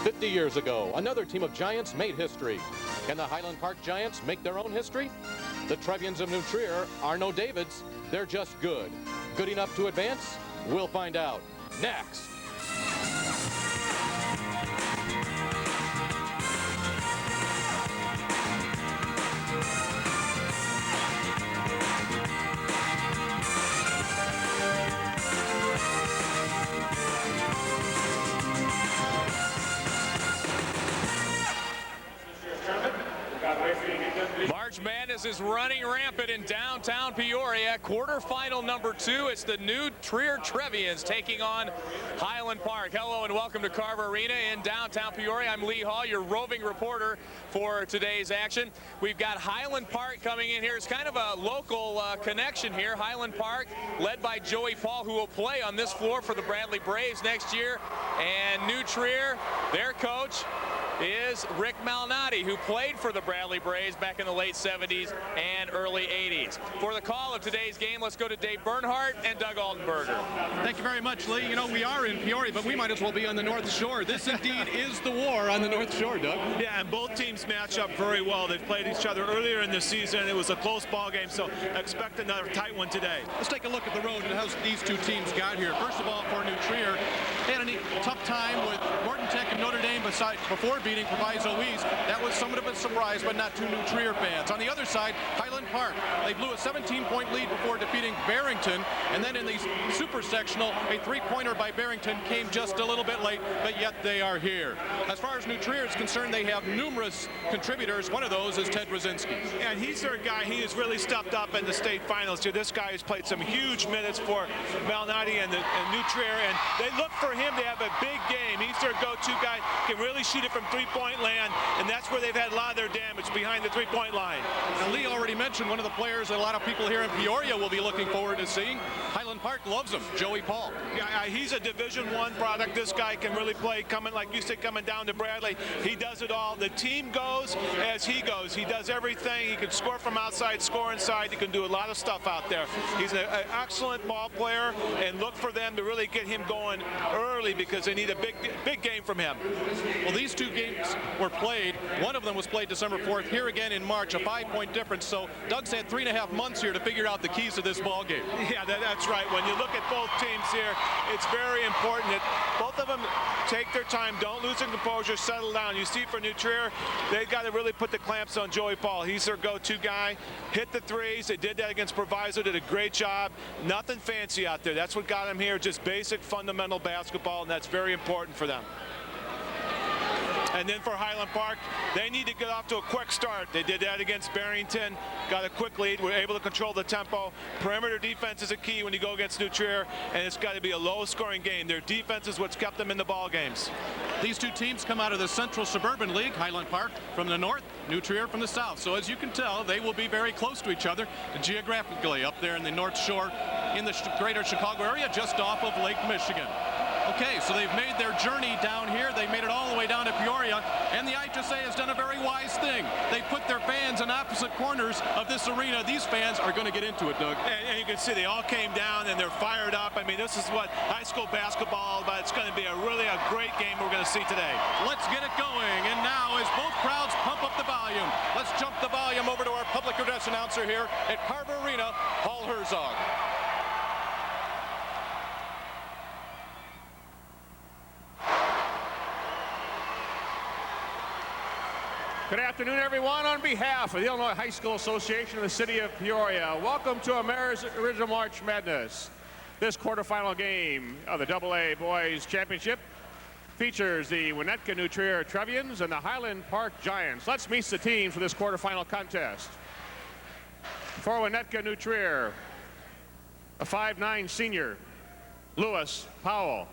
50 years ago, another team of Giants made history. Can the Highland Park Giants make their own history? The Trevians of New Trier are no Davids. They're just good. Good enough to advance? We'll find out. Next. March Madness is running rampant in downtown Peoria. Quarterfinal number 2. It's the New Trier Trevians taking on Highland Park. Hello and welcome to Carver Arena in downtown Peoria. I'm Lee Hall, your roving reporter for today's action. We've got Highland Park coming in here. It's kind of a local connection here. Highland Park, led by Joey Paul, who will play on this floor for the Bradley Braves next year. And New Trier, their coach, is Rick Malnati, who played for the Bradley Braves back in the late 70s and early 80s. For the call of today's game, let's go to Dave Bernhardt and Doug Altenberger. Thank you very much, Lee. You know, we are in Peoria, but we might as well be on the North Shore. This indeed is the war on the North Shore, Doug. Yeah, and both teams match up very well. They've played each other earlier in the season. It was a close ball game, so expect another tight one today. Let's take a look at the road and how these two teams got here. First of all, for New Trier, they had a tough time with Winnetka and Notre Dame before beating Proviso East. That was somewhat of a surprise, but not to New Trier fans. On the other side, Highland Park. They blew a 17-point lead before defeating Barrington, and then in the super sectional, a three-pointer by Barrington came just a little bit late, but yet they are here. As far as New Trier is concerned, they have numerous contributors. One of those is Ted Rosinski. And he's their guy. He has really stepped up in the state finals here. This guy has played some huge minutes for Malnati and New Trier, and they look for him to have a big game. He's their go-to guy, can really shoot it from three-point land, and that's where they've had a lot of their damage, behind the three-point line. Now, Lee already mentioned one of the players that a lot of people here in Peoria will be looking forward to seeing. Highland Park loves him, Joey Paul. Yeah, he's a Division I product. This guy can really play, coming, like you said, coming down to Bradley. He does it all. The team goes as he goes. He does everything. He can score from outside, score inside. He can do a lot of stuff out there. He's an excellent ball player, and look for them to really get him going early because they need a big game from him. Well, these two games were played. One of them was played December 4th, here again in March, a 5-point difference. So Doug's had 3.5 months here to figure out the keys to this ball game. Yeah, that's right. When you look at both teams here, it's very important that both of them take their time, don't lose their composure, settle down. You see for New Trier, they've got to really put the clamps on Joey Paul. He's their go-to guy. Hit the threes. They did that against Proviso, did a great job. Nothing fancy out there. That's what got him here, just basic fundamental basketball, and that's very important for them. And then for Highland Park, they need to get off to a quick start. They did that against Barrington, got a quick lead, were able to control the tempo. Perimeter defense is a key when you go against New Trier, and it's got to be a low-scoring game. Their defense is what's kept them in the ball games. These two teams come out of the Central Suburban League, Highland Park from the north, New Trier from the south. So as you can tell, they will be very close to each other geographically up there in the North Shore in the greater Chicago area, just off of Lake Michigan. Okay, so they've made their journey down here. They made it all the way down to Peoria, and the IHSA has done a very wise thing. They put their fans in opposite corners of this arena. These fans are going to get into it, Doug. And you can see they all came down, and they're fired up. I mean, this is what high school basketball is all about. It's going to be a great game we're going to see today. Let's get it going, and now as both crowds pump up the volume, let's jump the volume over to our public address announcer here at Carver Arena, Paul Herzog. Good afternoon, everyone. On behalf of the Illinois High School Association of the City of Peoria, welcome to America's Original March Madness. This quarterfinal game of the AA Boys Championship features the Winnetka New Trier Trevians and the Highland Park Giants. Let's meet the teams for this quarterfinal contest. For Winnetka New Trier, a 5'9" senior, Lewis Powell.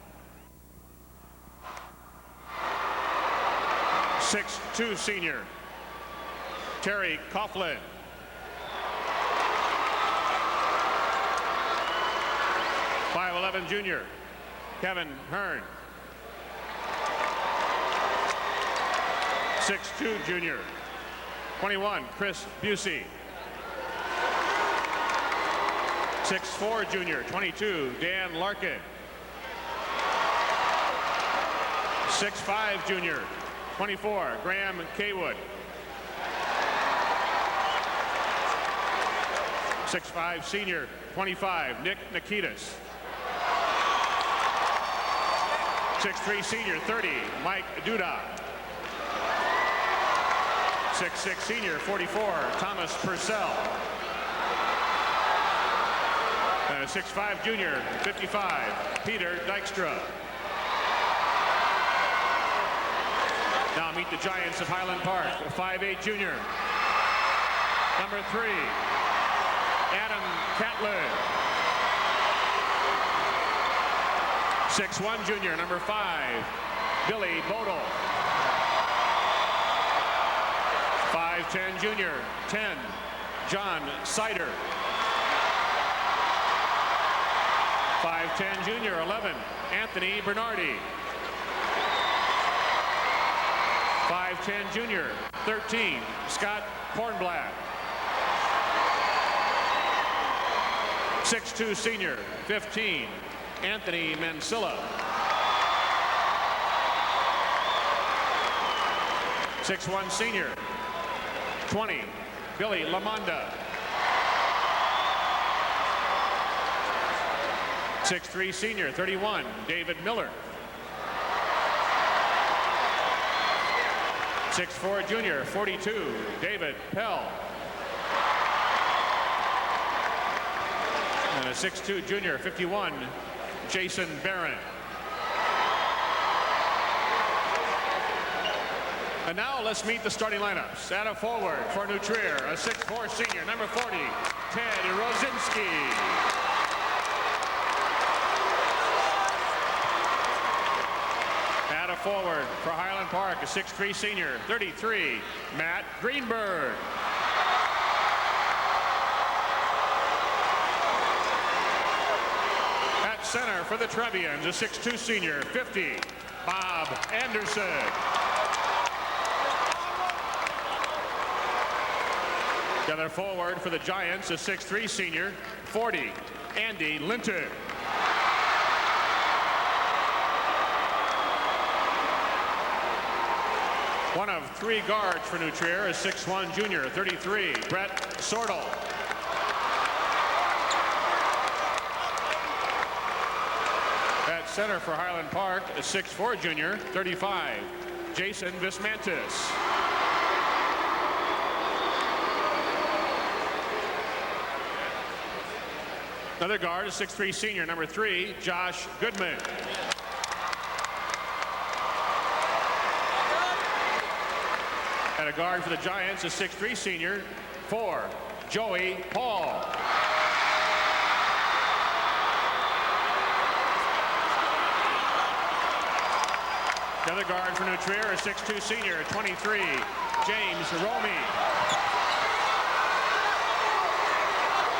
6'2" senior, Terry Coughlin. 5'11" junior, Kevin Hearn. 6'2" junior, 21, Chris Busey. 6'4" junior, 22, Dan Larkin. 6'5" junior, 24, Graham Kaywood. 6'5" senior, 25, Nick Nikitas. 6'3" senior, 30, Mike Duda. 6'6" senior, 44, Thomas Purcell. 6'5" junior, 55, Peter Dykstra. Now meet the Giants of Highland Park, a 5'8" junior. Number 3, Adam Catlin. 6'1" junior, number 5, Billy Bodle. 5'10" junior, 10, John Sider. 5'10" junior, 11, Anthony Bernardi. 5'10" junior, 13, Scott Kornblatt. 6'2" senior, 15, Anthony Mansilla. 6'1" senior, 20, Billy Lamonda. 6'3" senior, 31, David Miller. 6'4" junior, 42, David Pell. And a 6'2" junior, 51, Jason Barron. And now let's meet the starting lineups. At a forward for New Trier, a 6'4" senior, number 40, Ted Rosinski. At a forward for Highland Park, a 6'3" senior, 33, Matt Greenberg. At center for the Trevians, a 6'2" senior, 50, Bob Anderson. Together forward for the Giants, a 6'3" senior, 40, Andy Linton. One of 3 guards for New Trier, a 6'1" junior, 33, Brett Sortel. At center for Highland Park, a 6'4" junior, 35, Jason Vismantis. Another guard, a 6'3" senior, number 3, Josh Goodman. At a guard for the Giants, a 6'3" senior, 4, Joey Paul. Another guard for New Trier, a 6'2" senior, 23, James Romy.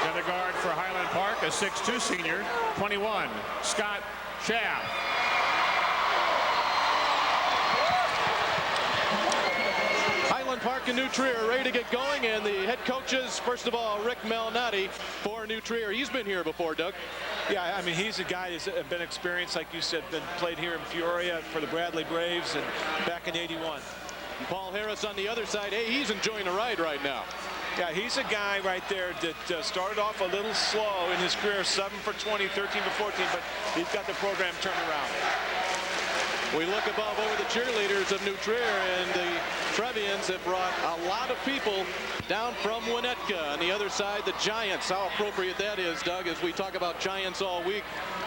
Another guard for Highland Park, a 6'2" senior, 21, Scott Schaff. Highland Park and New Trier ready to get going, and the head coaches, first of all, Rick Malnati for New Trier. He's been here before, Doug. Yeah, I mean, he's a guy who's been experienced, like you said, been played here in Peoria for the Bradley Braves and back in '81. And Paul Harris on the other side, hey, he's enjoying the ride right now. Yeah, he's a guy right there that started off a little slow in his career, 7 for 20, 13 for 14, but he's got the program turned around. We look above over the cheerleaders of New Trier, and the Trevians have brought a lot of people down from Winnetka. On the other side, the Giants. How appropriate that is, Doug, as we talk about Giants all week.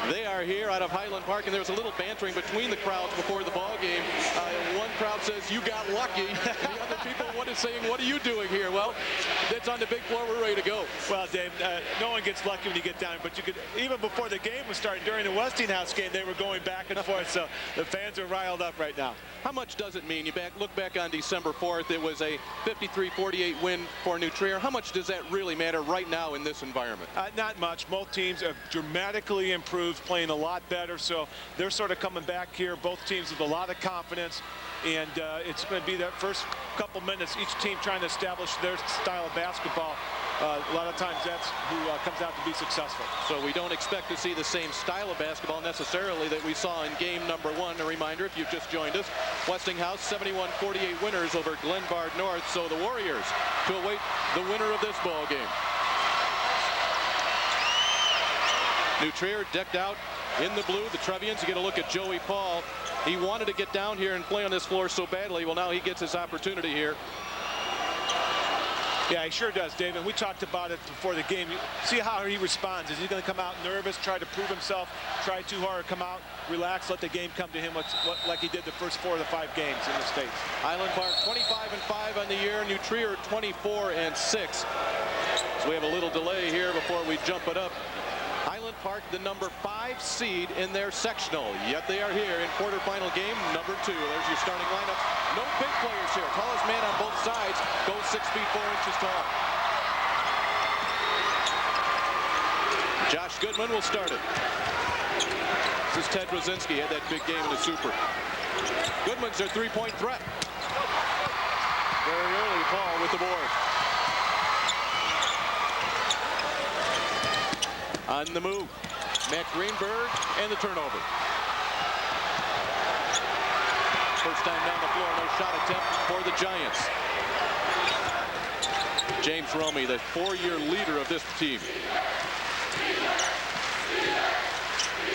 They are here out of Highland Park, and there was a little bantering between the crowds before the ball game. One crowd says, "You got lucky." The other people saying, "What are you doing here?" Well, it's on the big floor. We're ready to go. Well, Dave, no one gets lucky when you get down, but you could, even before the game was starting, during the Westinghouse game, they were going back and forth, so the fans are riled up right now. How much does it mean? You look back on December 4th, it was a 53-48 win for New Trier. How much does that really matter right now in this environment? Not much. Both teams have dramatically improved, playing a lot better, so they're sort of coming back here, both teams with a lot of confidence, and it's going to be that first couple minutes, each team trying to establish their style of basketball. a lot of times that's who comes out to be successful. So we don't expect to see the same style of basketball necessarily that we saw in game number 1. A reminder, if you've just joined us, Westinghouse 71-48 winners over Glenbard North. So the Warriors to await the winner of this ball game. New Trier decked out in the blue. The Trevians, you get a look at Joey Paul. He wanted to get down here and play on this floor so badly. Well, now he gets his opportunity here. Yeah, he sure does, Dave. And we talked about it before the game. See how he responds. Is he going to come out nervous, try to prove himself, try too hard, come out, relax, let the game come to him like he did the first 4 of the 5 games in the States? Highland Park 25-5 on the year. New Trier 24-6. So we have a little delay here before we jump it up. Highland Park, the number 5 seed in their sectional, yet they are here in quarterfinal game number 2. There's your starting lineup. No big players here. Tallest man on both sides goes 6 feet 4 inches tall. Josh Goodman will start it. This is Ted Rosinski, had that big game in the Super. Goodman's their 3-point threat. Very early, Paul with the board. On the move, Matt Greenberg, and the turnover. First time down the floor, no shot attempt for the Giants. James Romey, the 4-year leader of this team.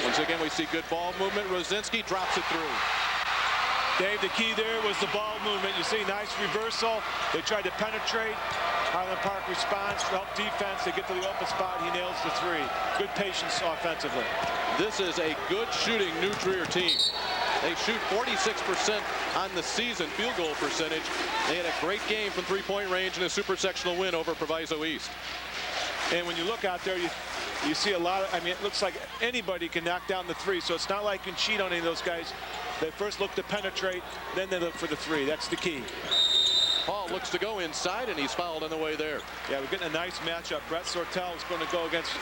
Once again, we see good ball movement. Rosinski drops it through. Dave, the key there was the ball movement. You see, nice reversal. They tried to penetrate. Highland Park responds, help defense. They get to the open spot. He nails the 3. Good patience offensively. This is a good shooting New Trier team. They shoot 46% on the season field goal percentage. They had a great game from 3-point range in a super sectional win over Proviso East. And when you look out there, you see a lot of, I mean, it looks like anybody can knock down the 3. So it's not like you can cheat on any of those guys. They first look to penetrate, then they look for the 3. That's the key. Paul looks to go inside, and he's fouled on the way there. Yeah, we're getting a nice matchup. Brett Sortel is going to go against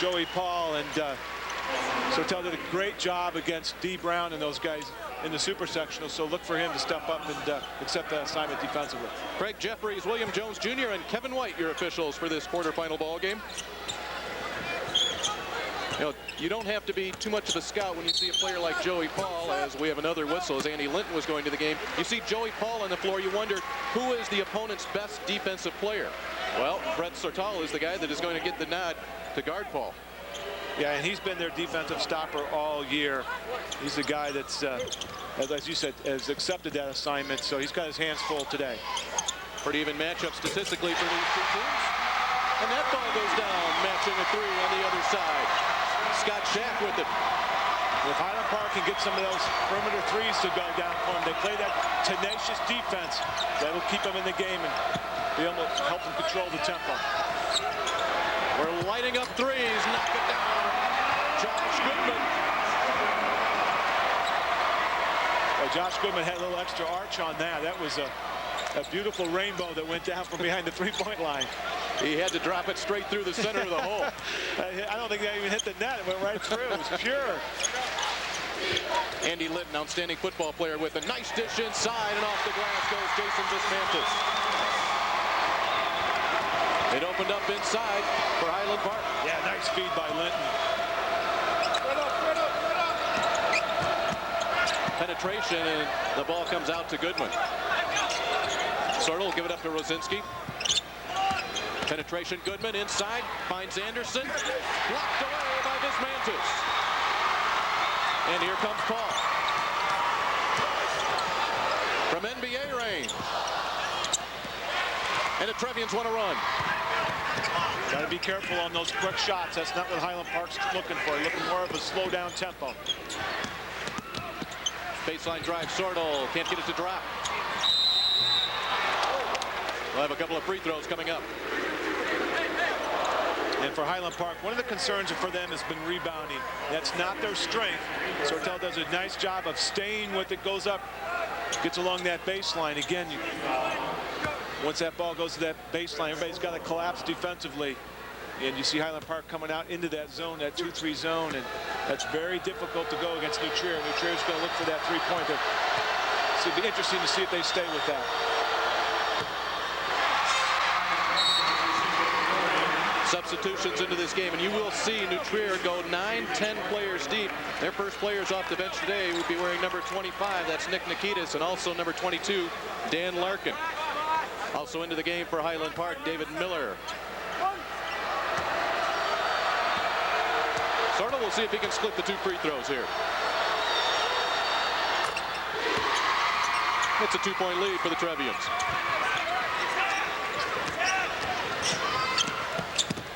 Joey Paul, and Sortel did a great job against D. Brown and those guys in the super sectional, so look for him to step up and accept that assignment defensively. Craig Jeffries, William Jones Jr., and Kevin White, your officials for this quarterfinal ball game. You know, you don't have to be too much of a scout when you see a player like Joey Paul, as we have another whistle as Andy Linton was going to the game. You see Joey Paul on the floor, you wonder who is the opponent's best defensive player. Well, Brett Sortal is the guy that is going to get the nod to guard Paul. Yeah, and he's been their defensive stopper all year. He's the guy that's, as you said, has accepted that assignment, so he's got his hands full today. Pretty even matchup statistically for these 2 teams. And that ball goes down, matching a 3 on the other side. Scott Shack with it. If Highland Park can get some of those perimeter 3s to go down for them, they play that tenacious defense. That'll keep them in the game and be able to help them control the tempo. We're lighting up 3s, knock it down. Josh Goodman. Well, Josh Goodman had a little extra arch on that. That was a beautiful rainbow that went down from behind the 3-point line. He had to drop it straight through the center of the hole. I don't think that even hit the net. It went right through. It was pure. Andy Linton, outstanding football player, with a nice dish inside, and off the glass goes Jason Dismantis. It opened up inside for Highland Park. Yeah, nice feed by Linton. Penetration, and the ball comes out to Goodman. Sortle will give it up to Rosinski. Penetration, Goodman inside, finds Anderson. Blocked away by Dismantis. And here comes Paul. From NBA range. And the Trevians want to run. Got to be careful on those quick shots. That's not what Highland Park's looking for. Looking more of a slow down tempo. Baseline drive, Sortle can't get it to drop. We'll have a couple of free throws coming up. And for Highland Park, one of the concerns for them has been rebounding. That's not their strength. Sortel does a nice job of staying with it, goes up, gets along that baseline. Again, once that ball goes to that baseline, everybody's got to collapse defensively. And you see Highland Park coming out into that zone, that 2-3 zone, and that's very difficult to go against New Trier. New Trier's going to look for that 3-pointer. So it'll be interesting to see if they stay with that. Substitutions into this game, and you will see New Trier go 9-10 players deep. Their first players off the bench today would be wearing number 25. That's Nick Nikitas, and also number 22, Dan Larkin. Also into the game for Highland Park, David Miller. Sortle will see if he can split the 2 free throws here. It's a 2-point lead for the Trevians.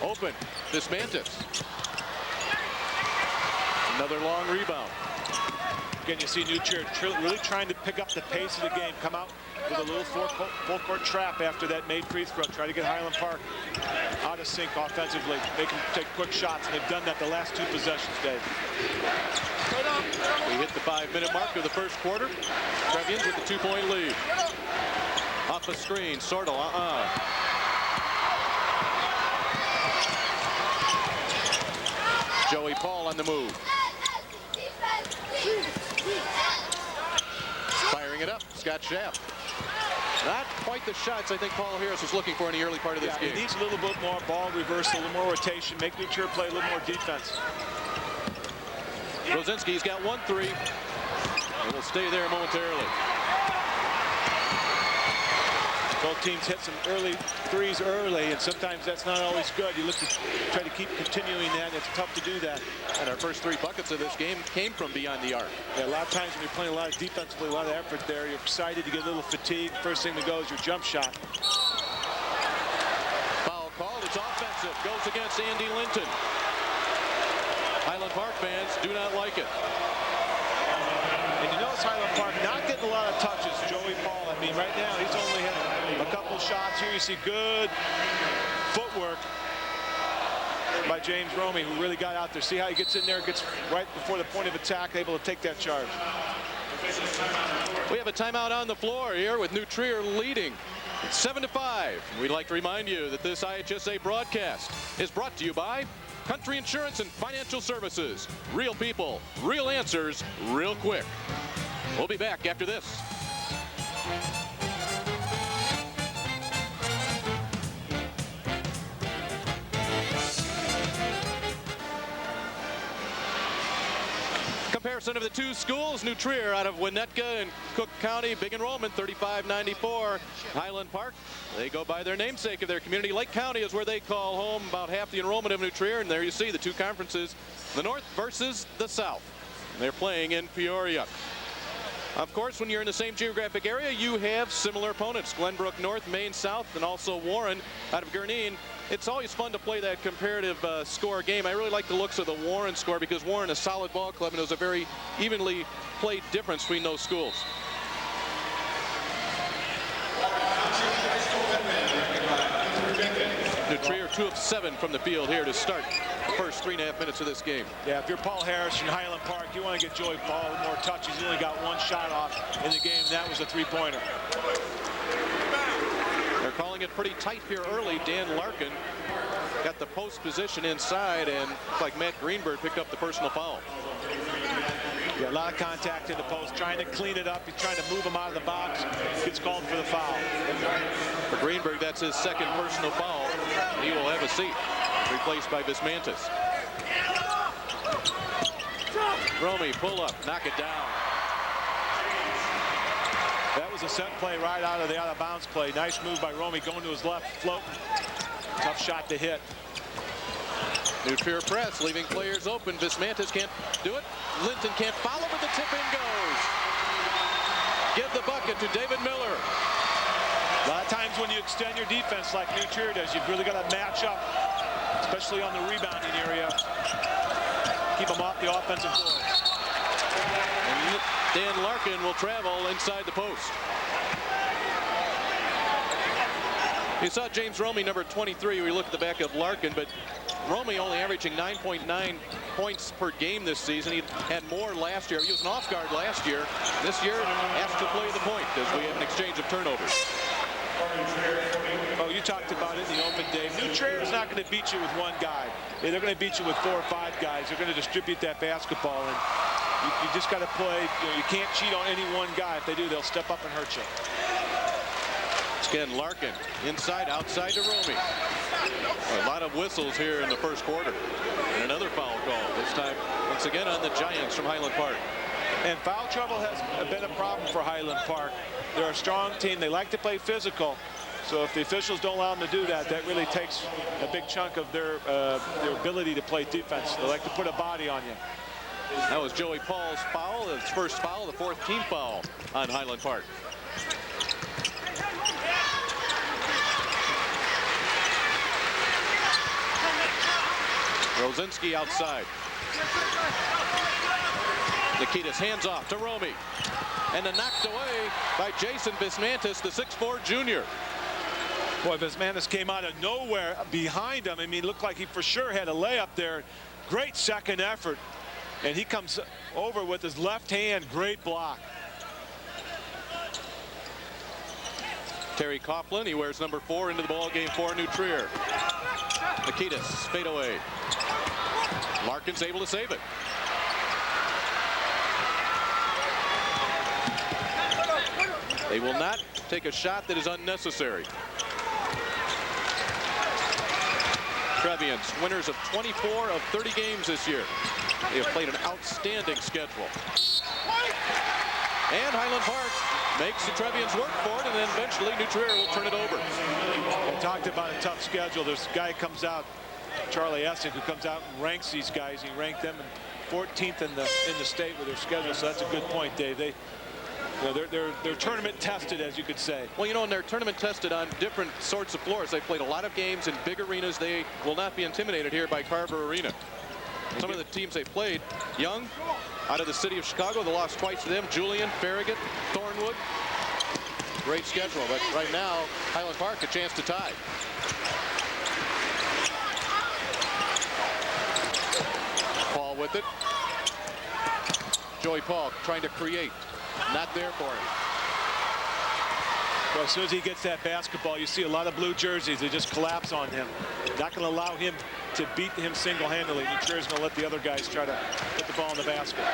Open, Vismantis. Another long rebound. Again, you see New Trier really trying to pick up the pace of the game, come out with a little full court trap after that made free throw. Try to get Highland Park out of sync offensively. They can take quick shots, and they've done that the last 2 possessions, Dave. We hit the 5-minute mark of the first quarter. Trevians with the 2-point lead. Off a screen, Sortle, Joey Paul on the move. Firing it up, Scott Schaff. Not quite the shots I think Paul Harris was looking for in the early part of this game. He needs a little bit more ball reversal, a little more rotation, make New Trier play a little more defense. Rosinski's got 1 3. It will stay there momentarily. Both teams hit some early threes early, and sometimes that's not always good. You look to try to keep continuing that, and it's tough to do that. And our first 3 buckets of this game came from beyond the arc. Yeah, a lot of times when you're playing a lot of defensively, a lot of effort there, you're excited, you get a little fatigue. First thing to go is your jump shot. Foul called, it's offensive, goes against Andy Linton. Highland Park fans do not like it. And you notice Highland Park not getting a lot of touches. Joey Paul, I mean, right now he's only hit a couple shots. Here you see good footwork by James Romey, who really got out there. See how he gets in there, gets right before the point of attack, able to take that charge. We have a timeout on the floor here with New Trier leading 7-5. We'd like to remind you that this IHSA broadcast is brought to you by Country Insurance and Financial Services. Real people, real answers, real quick. We'll be back after this. Comparison of the 2 schools, New Trier out of Winnetka and Cook County, big enrollment, 3594. Highland Park, they go by their namesake of their community. Lake County is where they call home, about half the enrollment of New Trier, and there you see the 2 conferences, the North versus the South. They're playing in Peoria. Of course, when you're in the same geographic area, you have similar opponents. Glenbrook North, Maine South, and also Warren out of Gurneen. It's always fun to play that comparative score game. I really like the looks of the Warren score because Warren is a solid ball club, and it was a very evenly played difference between those schools. New Trier 2 of 7 from the field here to start the first 3.5 minutes of this game. Yeah, if you're Paul Harris from Highland Park, you want to get Joey Paul a little more touches. He only got 1 shot off in the game, and that was a 3-pointer. They're calling it pretty tight here early. Dan Larkin got the post position inside, and looks like Matt Greenberg picked up the personal foul. Yeah, a lot of contact in the post, trying to clean it up. He's trying to move him out of the box. Gets called for the foul. For Greenberg, that's his 2nd personal foul. He will have a seat, replaced by Vismantis. Romey, pull up, knock it down. That was a set play right out of the out-of-bounds play. Nice move by Romey, going to his left, float. Tough shot to hit. New Trier press, leaving players open. Vismantis can't do it. Linton can't follow, but the tip-in goes. Give the bucket to David Miller. A lot of times when you extend your defense like New Trier does, you've really got to match up, especially on the rebounding area. Keep them off the offensive board. And Dan Larkin will travel inside the post. You saw James Romey, number 23. We look at the back of Larkin, but Romey only averaging 9.9 points per game this season. He had more last year. He was an off guard last year. This year, asked to play the point as we have an exchange of turnovers. Oh, you talked about it in the open, Dave. New Trier is not going to beat you with 1 guy. They're going to beat you with 4 or 5 guys. They're going to distribute that basketball, and you just got to play. You can't cheat on any 1 guy. If they do, they'll step up and hurt you. Again, Larkin inside, outside to Romey. A lot of whistles here in the first quarter. And another foul call, this time once again on the Giants from Highland Park. And foul trouble has been a problem for Highland Park. They're a strong team. They like to play physical. So if the officials don't allow them to do that, that really takes a big chunk of their ability to play defense. They like to put a body on you. That was Joey Paul's foul, his first foul, the fourth team foul on Highland Park. Rosinski outside. Nikitas hands off to Romy. And then knocked away by Jason Bismantis, the 6'4" junior. Boy, Bismantis came out of nowhere behind him. I mean, looked like he for sure had a layup there. Great second effort. And he comes over with his left hand. Great block. Terry Coughlin, he wears number 4 into the ball game for New Trier. Nikitas, fade away. Larkin's able to save it. They will not take a shot that is unnecessary. Trevians, winners of 24 of 30 games this year. They have played an outstanding schedule. And Highland Park makes the Trevians work for it, and then eventually New Trier will turn it over. I talked about a tough schedule. This guy comes out, Charlie Essig, who comes out and ranks these guys. He ranked them 14th in the state with their schedule, so that's a good point, Dave. They're tournament tested, as you could say. Well, you know, and they're tournament tested on different sorts of floors. They've played a lot of games in big arenas. They will not be intimidated here by Carver Arena. Some of the teams they played, Young, out of the city of Chicago, they lost twice to them. Julian, Farragut, Thornwood. Great schedule, but right now, Highland Park a chance to tie. Paul with it. Joey Paul trying to create. Not there for him. Well, as soon as he gets that basketball, you see a lot of blue jerseys. They just collapse on him. Not going to allow him to beat him single-handedly. New Trier's going to let the other guys try to put the ball in the basket.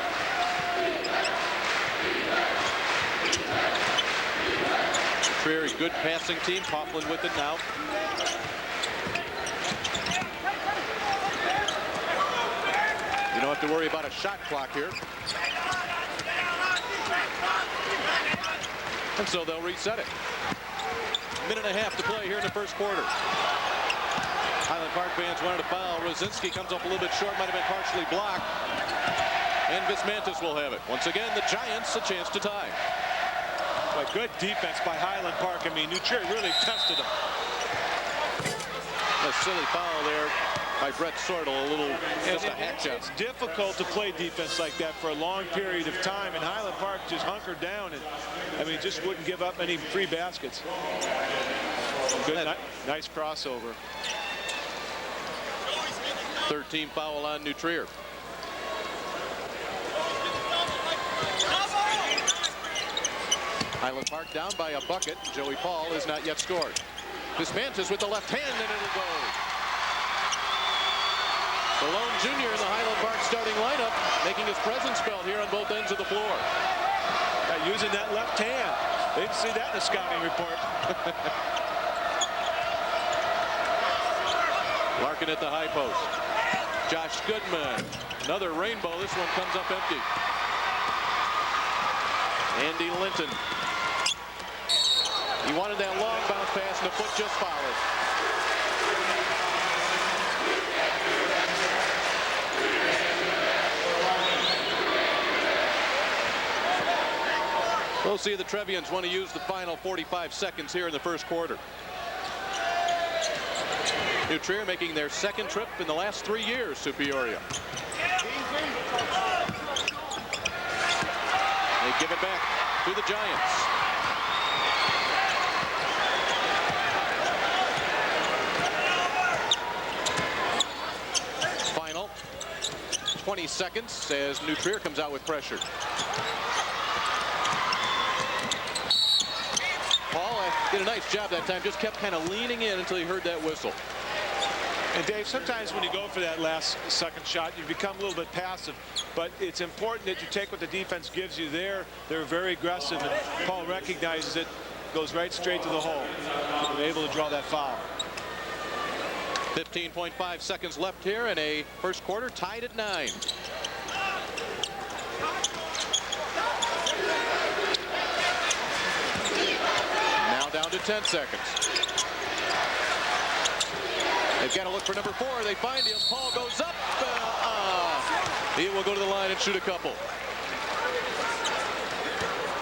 Trier, a good passing team. Coughlin with it now. You don't have to worry about a shot clock here. And so they'll reset it. Minute and a half to play here in the first quarter. Highland Park fans wanted a foul. Rosinski comes up a little bit short, might have been partially blocked. And Bismantis will have it. Once again, the Giants a chance to tie. But good defense by Highland Park. I mean, New Trier really tested them. A silly foul there by Brett Sortle, just a hack job. It's difficult to play defense like that for a long period of time, and Highland Park just hunkered down and, I mean, just wouldn't give up any free baskets. Good, nice crossover. Third team foul on New Trier. Highland Park down by a bucket. Joey Paul has not yet scored. Bismantis with the left hand, and it'll go. The lone junior in the Highland Park starting lineup, making his presence felt here on both ends of the floor. Using that left hand. They didn't see that in the scouting report. Larkin at the high post. Josh Goodman. Another rainbow. This one comes up empty. Andy Linton. He wanted that long bounce pass, and the foot just followed. We'll see the Trevians want to use the final 45 seconds here in the first quarter. New Trier making their second trip in the last 3 years to Peoria. They give it back to the Giants. Final 20 seconds as New Trier comes out with pressure. Paul did a nice job that time, just kept kind of leaning in until he heard that whistle. And Dave, sometimes when you go for that last second shot, you become a little bit passive, but it's important that you take what the defense gives you there. They're very aggressive, and Paul recognizes it, goes right straight to the hole. They're able to draw that foul. 15.5 seconds left here in a first quarter, tied at 9. Now down to 10 seconds. They've got to look for number 4. They find him. Paul goes up. He will go to the line and shoot a couple.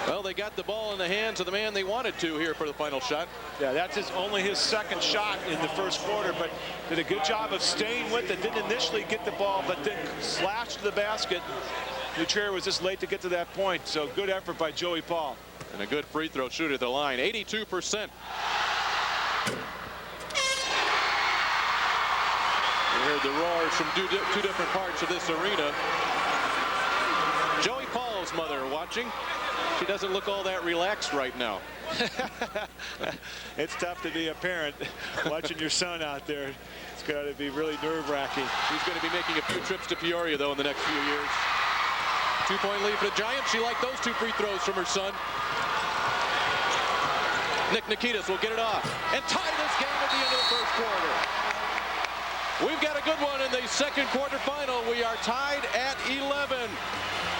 Well, they got the ball in the hands of the man they wanted to here for the final shot. Yeah, that's only his second shot in the first quarter, but did a good job of staying with it. Didn't initially get the ball, but then slashed to the basket. New Trier was just late to get to that point, so good effort by Joey Paul. And a good free throw shooter at the line, 82%. You heard the roars from two different parts of this arena. Joey Paul's mother watching. She doesn't look all that relaxed right now. It's tough to be a parent watching your son out there. It's got to be really nerve-wracking. He's going to be making a few trips to Peoria, though, in the next few years. 2-point lead for the Giants. She liked those 2 free throws from her son. Nick Nikitas will get it off and tie this game at the end of the first quarter. We've got a good one in the second quarterfinal. We are tied at 11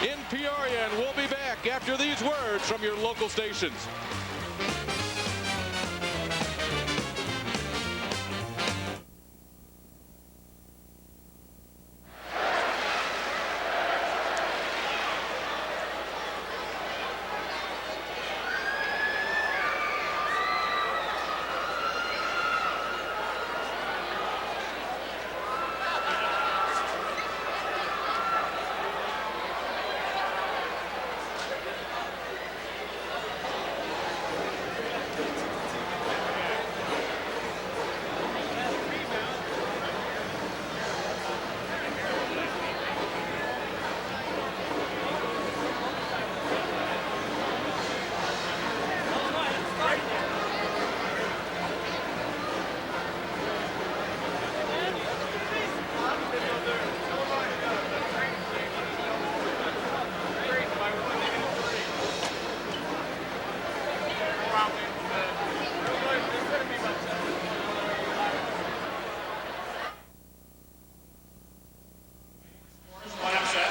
in Peoria, and we'll be back after these words from your local stations.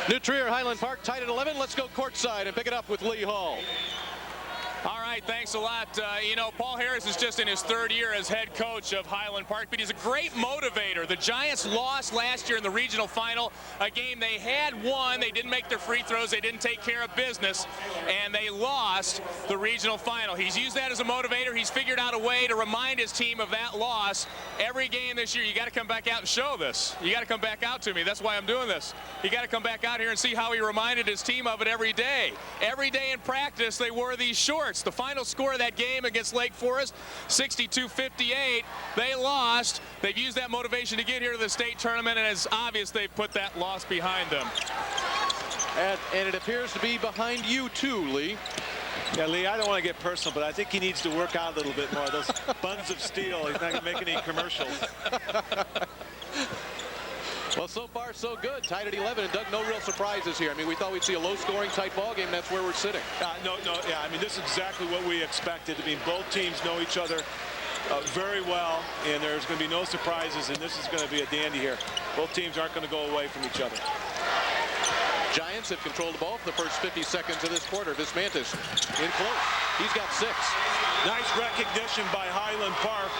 New Trier, Highland Park, tied at 11. Let's go courtside and pick it up with Lee Hall. All right, thanks a lot. You know, Paul Harris is just in his 3rd year as head coach of Highland Park, but he's a great motivator. The Giants lost last year in the regional final, a game they had won. They didn't make their free throws. They didn't take care of business, and they lost the regional final. He's used that as a motivator. He's figured out a way to remind his team of that loss every game this year. You got to come back out and show this. You got to come back out to me. That's why I'm doing this. You got to come back out here and see how he reminded his team of it every day. Every day in practice, they wore these shorts. The final score of that game against Lake Forest, 62-58. They lost. They've used that motivation to get here to the state tournament, and it's obvious they've put that loss behind them. And it appears to be behind you too, Lee. Yeah, Lee, I don't want to get personal, but I think he needs to work out a little bit more. Those buns of steel, he's not going to make any commercials. Well, so far, so good. Tied at 11, and Doug, no real surprises here. I mean, we thought we'd see a low-scoring, tight ball game, and that's where we're sitting. Yeah, I mean, this is exactly what we expected. I mean, both teams know each other very well, and there's going to be no surprises, and this is going to be a dandy here. Both teams aren't going to go away from each other. Giants have controlled the ball for the first 50 seconds of this quarter. Vismantis in close. He's got 6. Nice recognition by Highland Park.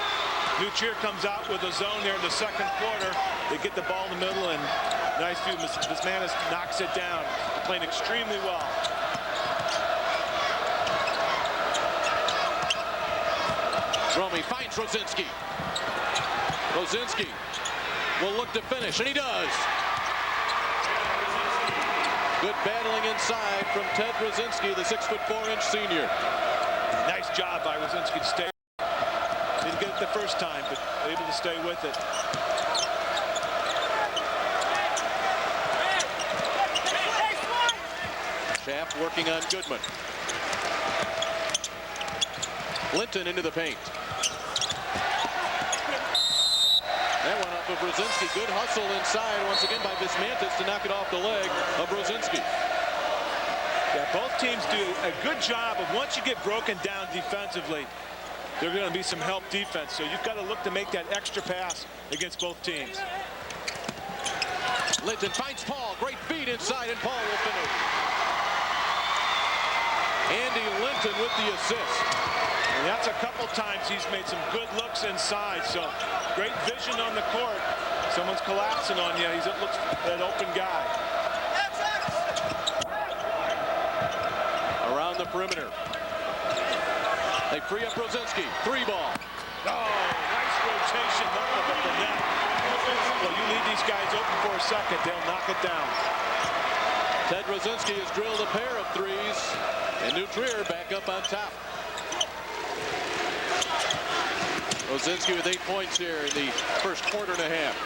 New Trier comes out with a zone there in the second quarter. They get the ball in the middle, and nice view. Vismantis knocks it down. They're playing extremely well. Romy finds Rosinski. Rosinski will look to finish, and he does. Good battling inside from Ted Rosinski, the 6'4" senior. Nice job by Rosinski to stay. Didn't get it the first time, but able to stay with it. Schaff working on Goodman. Linton into the paint. That one off of Rosinski. Good hustle inside once again by Vismantis to knock it off the leg of Rosinski. Yeah, both teams do a good job of once you get broken down defensively, there's going to be some help defense. So you've got to look to make that extra pass against both teams. Linton finds Paul. Great feed inside, and Paul will finish. Andy Linton with the assist. And that's a couple times he's made some good looks inside. So great vision on the court. Someone's collapsing on you. He looks an open guy. Around the perimeter. They free up Rosinski. 3-ball. Oh, nice rotation. Nothing but the net. Well, you leave these guys open for a second, they'll knock it down. Ted Rosinski has drilled a pair of threes, and New Trier back up on top. Rosinski with 8 points here in the first quarter and a half.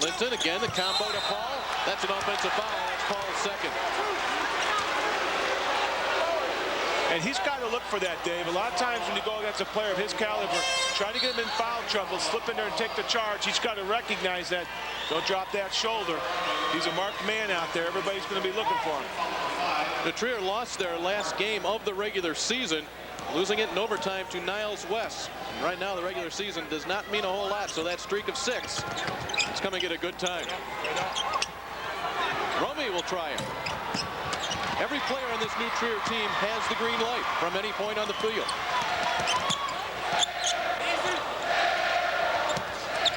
Linton again, the combo to Paul. That's an offensive foul. That's Paul's second. And he's got to look for that, Dave. A lot of times when you go against a player of his caliber, try to get him in foul trouble, slip in there and take the charge. He's got to recognize that. Don't drop that shoulder. He's a marked man out there. Everybody's going to be looking for him. The Trier lost their last game of the regular season, losing it in overtime to Niles West. And right now, the regular season does not mean a whole lot, so that streak of 6 is coming at a good time. Romy will try it. Every player on this New Trier team has the green light from any point on the field.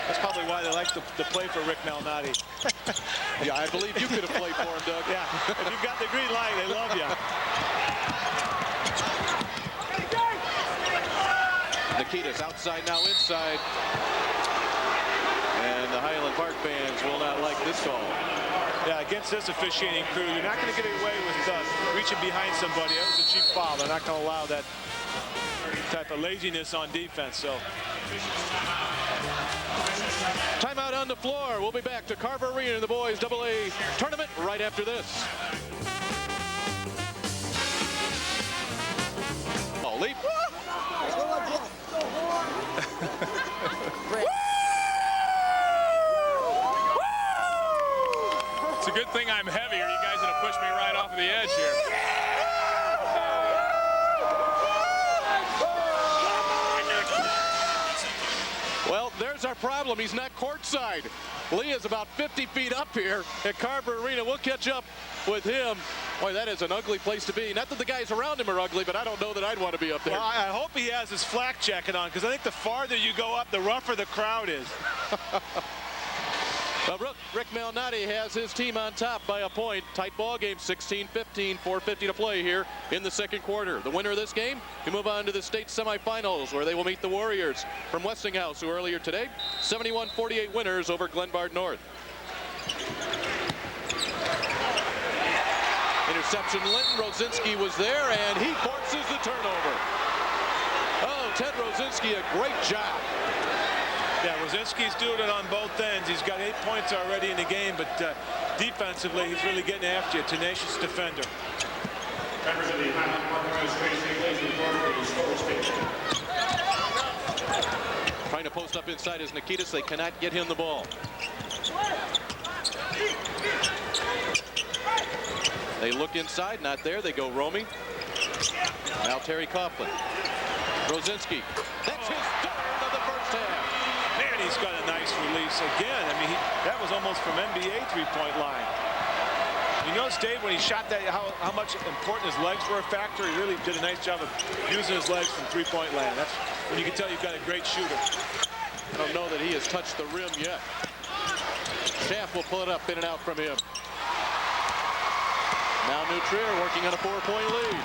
That's probably why they like to play for Rick Malnati. Yeah, I believe you could have played for him, Doug. Yeah, if you've got the green light, they love you. Nikitas outside, now inside. And the Highland Park fans will not like this call. Yeah, against this officiating crew, you're not going to get away with reaching behind somebody. That was a cheap foul. They're not going to allow that type of laziness on defense. So, timeout on the floor. We'll be back to Carver Arena in the boys AA tournament right after this. Oh, leap. It's a good thing I'm heavier. You guys are going to push me right off of the edge here. Well, there's our problem. He's not courtside. Lee is about 50 feet up here at Carver Arena. We'll catch up with him. Boy, that is an ugly place to be. Not that the guys around him are ugly, but I don't know that I'd want to be up there. Well, I hope he has his flak jacket on, because I think the farther you go up, the rougher the crowd is. Well, Rick Malnati has his team on top by a point. Tight ball game, 16-15, 4:50 to play here in the second quarter. The winner of this game can move on to the state semifinals, where they will meet the Warriors from Westinghouse, who earlier today, 71-48 winners over Glenbard North. Interception, Linton. Rosinski was there, and he forces the turnover. Oh, Ted Rosinski, a great job. Yeah, Rosinski's doing it on both ends. He's got 8 points already in the game, but defensively, he's really getting after you. Tenacious defender. Trying to post up inside is Nikitas. They cannot get him the ball. They look inside, not there. They go Romy. Now Terry Coughlin. Rosinski. That's his third of the first half. Man, he's got a nice release again. I mean, that was almost from NBA three-point line. You notice, Dave, when he shot that, how much important his legs were a factor. He really did a nice job of using his legs from three-point land. That's when you can tell you've got a great shooter. I don't know that he has touched the rim yet. Schaff will pull it up, in and out from him. Now New Trier working on a 4-point lead.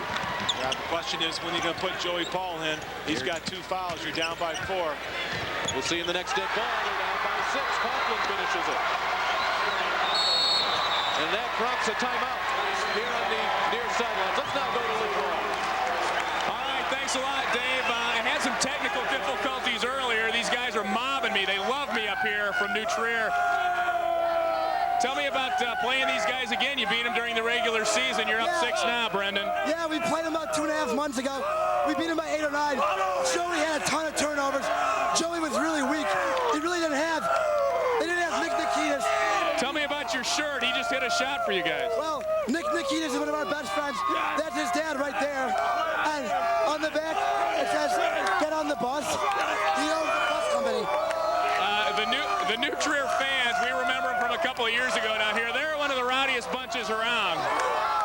Yeah, the question is, when you're going to put Joey Paul in, he's got 2 fouls. You're down by 4. We'll see in the next dead ball. They're down by 6. Coughlin finishes it. And that prompts a timeout here on the near sidelines. Let's now go to Lee Hall. All right, thanks a lot, Dave. I had some technical difficulties earlier. These guys are mobbing me. They love me up here from New Trier. Tell me about playing these guys again. You beat them during the regular season. You're up 6 now, Brendan. Yeah, we played them about 2.5 months ago. We beat them by 8 or 9. Joey had a ton of turnovers. Joey was really weak. They didn't have Nick Nikitas. Tell me about your shirt. He just hit a shot for you guys. Well, Nick Nikitas is one of our best friends. That's his dad right there. And on the back, it says, get on the bus. He owns the bus company. The new Trier fans, we remember them from a couple of years ago down here. They're one of the rowdiest bunches around.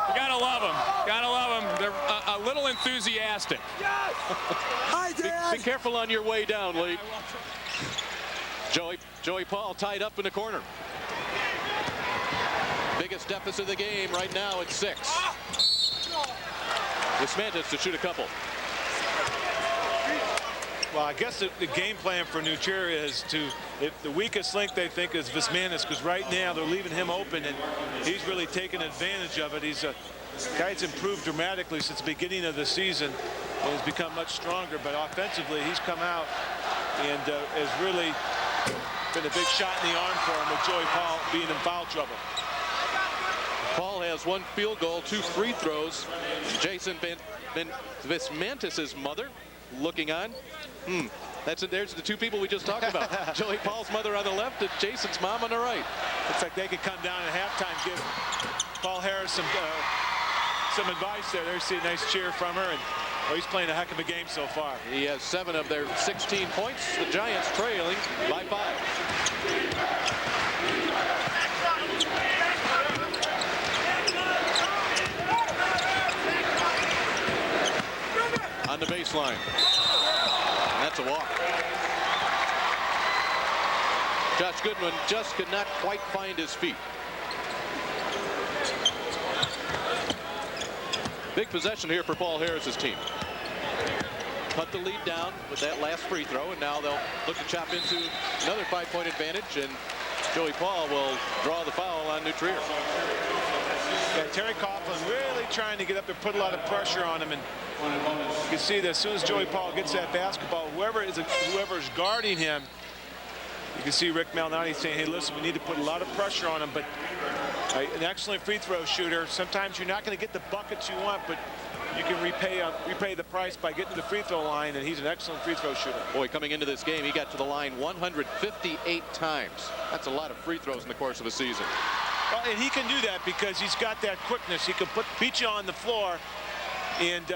You gotta love them. Gotta love them. They're a little enthusiastic. Hi, Dad. Be careful on your way down, Lee. Joey Paul tied up in the corner. Biggest deficit of the game right now at 6. Vismantis to shoot a couple. Well, I guess the game plan for New Trier is if the weakest link they think is Vismantis, because right now they're leaving him open, and he's really taken advantage of it. He's a guy that's improved dramatically since the beginning of the season and has become much stronger. But offensively, he's come out and has really been a big shot in the arm for him, with Joey Paul being in foul trouble. Paul has 1 field goal, 2 free throws. Jason Vismantis' mother looking on. There's the 2 people we just talked about. Joey Paul's mother on the left and Jason's mom on the right. Looks like they could come down at halftime, give Paul Harris some advice there. There's a nice cheer from her, and he's playing a heck of a game so far. He has 7 of their 16 points. The Giants trailing by 5. On the baseline. That's a walk. Josh Goodman just could not quite find his feet. Big possession here for Paul Harris's team. Cut the lead down with that last free throw, and now they'll look to chop into another 5-point advantage, and Joey Paul will draw the foul on New Trier. Yeah, Terry Coughlin really trying to get up there, put a lot of pressure on him, and you can see that as soon as Joey Paul gets that basketball, whoever's guarding him, you can see Rick Malnati saying, hey, listen, we need to put a lot of pressure on him. But an excellent free throw shooter. Sometimes you're not going to get the buckets you want, but you can repay the price by getting to the free throw line, and he's an excellent free throw shooter. Boy, coming into this game, he got to the line 158 times. That's a lot of free throws in the course of a season. Well, and he can do that because he's got that quickness. He can beat you on the floor, and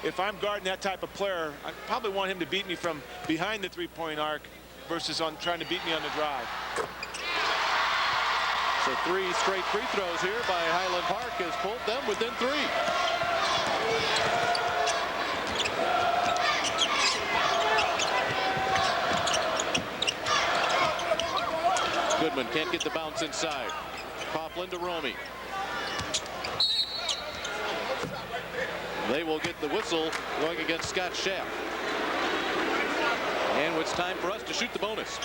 if I'm guarding that type of player, I probably want him to beat me from behind the three-point arc versus on trying to beat me on the drive. So 3 straight free throws here by Highland Park has pulled them within 3. Goodman can't get the bounce inside. Coughlin to Romy. They will get the whistle going against Scott Schaff. And it's time for us to shoot the bonus.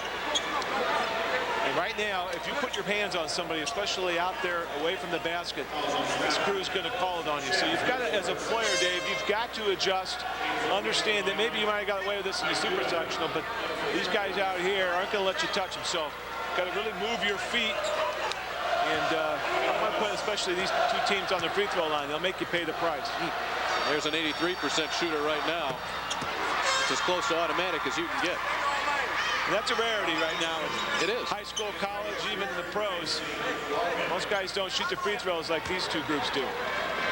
And right now, if you put your hands on somebody, especially out there away from the basket, this crew's going to call it on you. So you've got to, as a player, Dave, you've got to adjust, understand that maybe you might have got away with this in the super sectional, but these guys out here aren't going to let you touch them. So you've got to really move your feet. And I want to put especially these 2 teams on the free throw line. They'll make you pay the price. There's an 83% shooter right now. It's as close to automatic as you can get. And that's a rarity right now. It is. High school, college, even in the pros. Most guys don't shoot the free throws like these 2 groups do.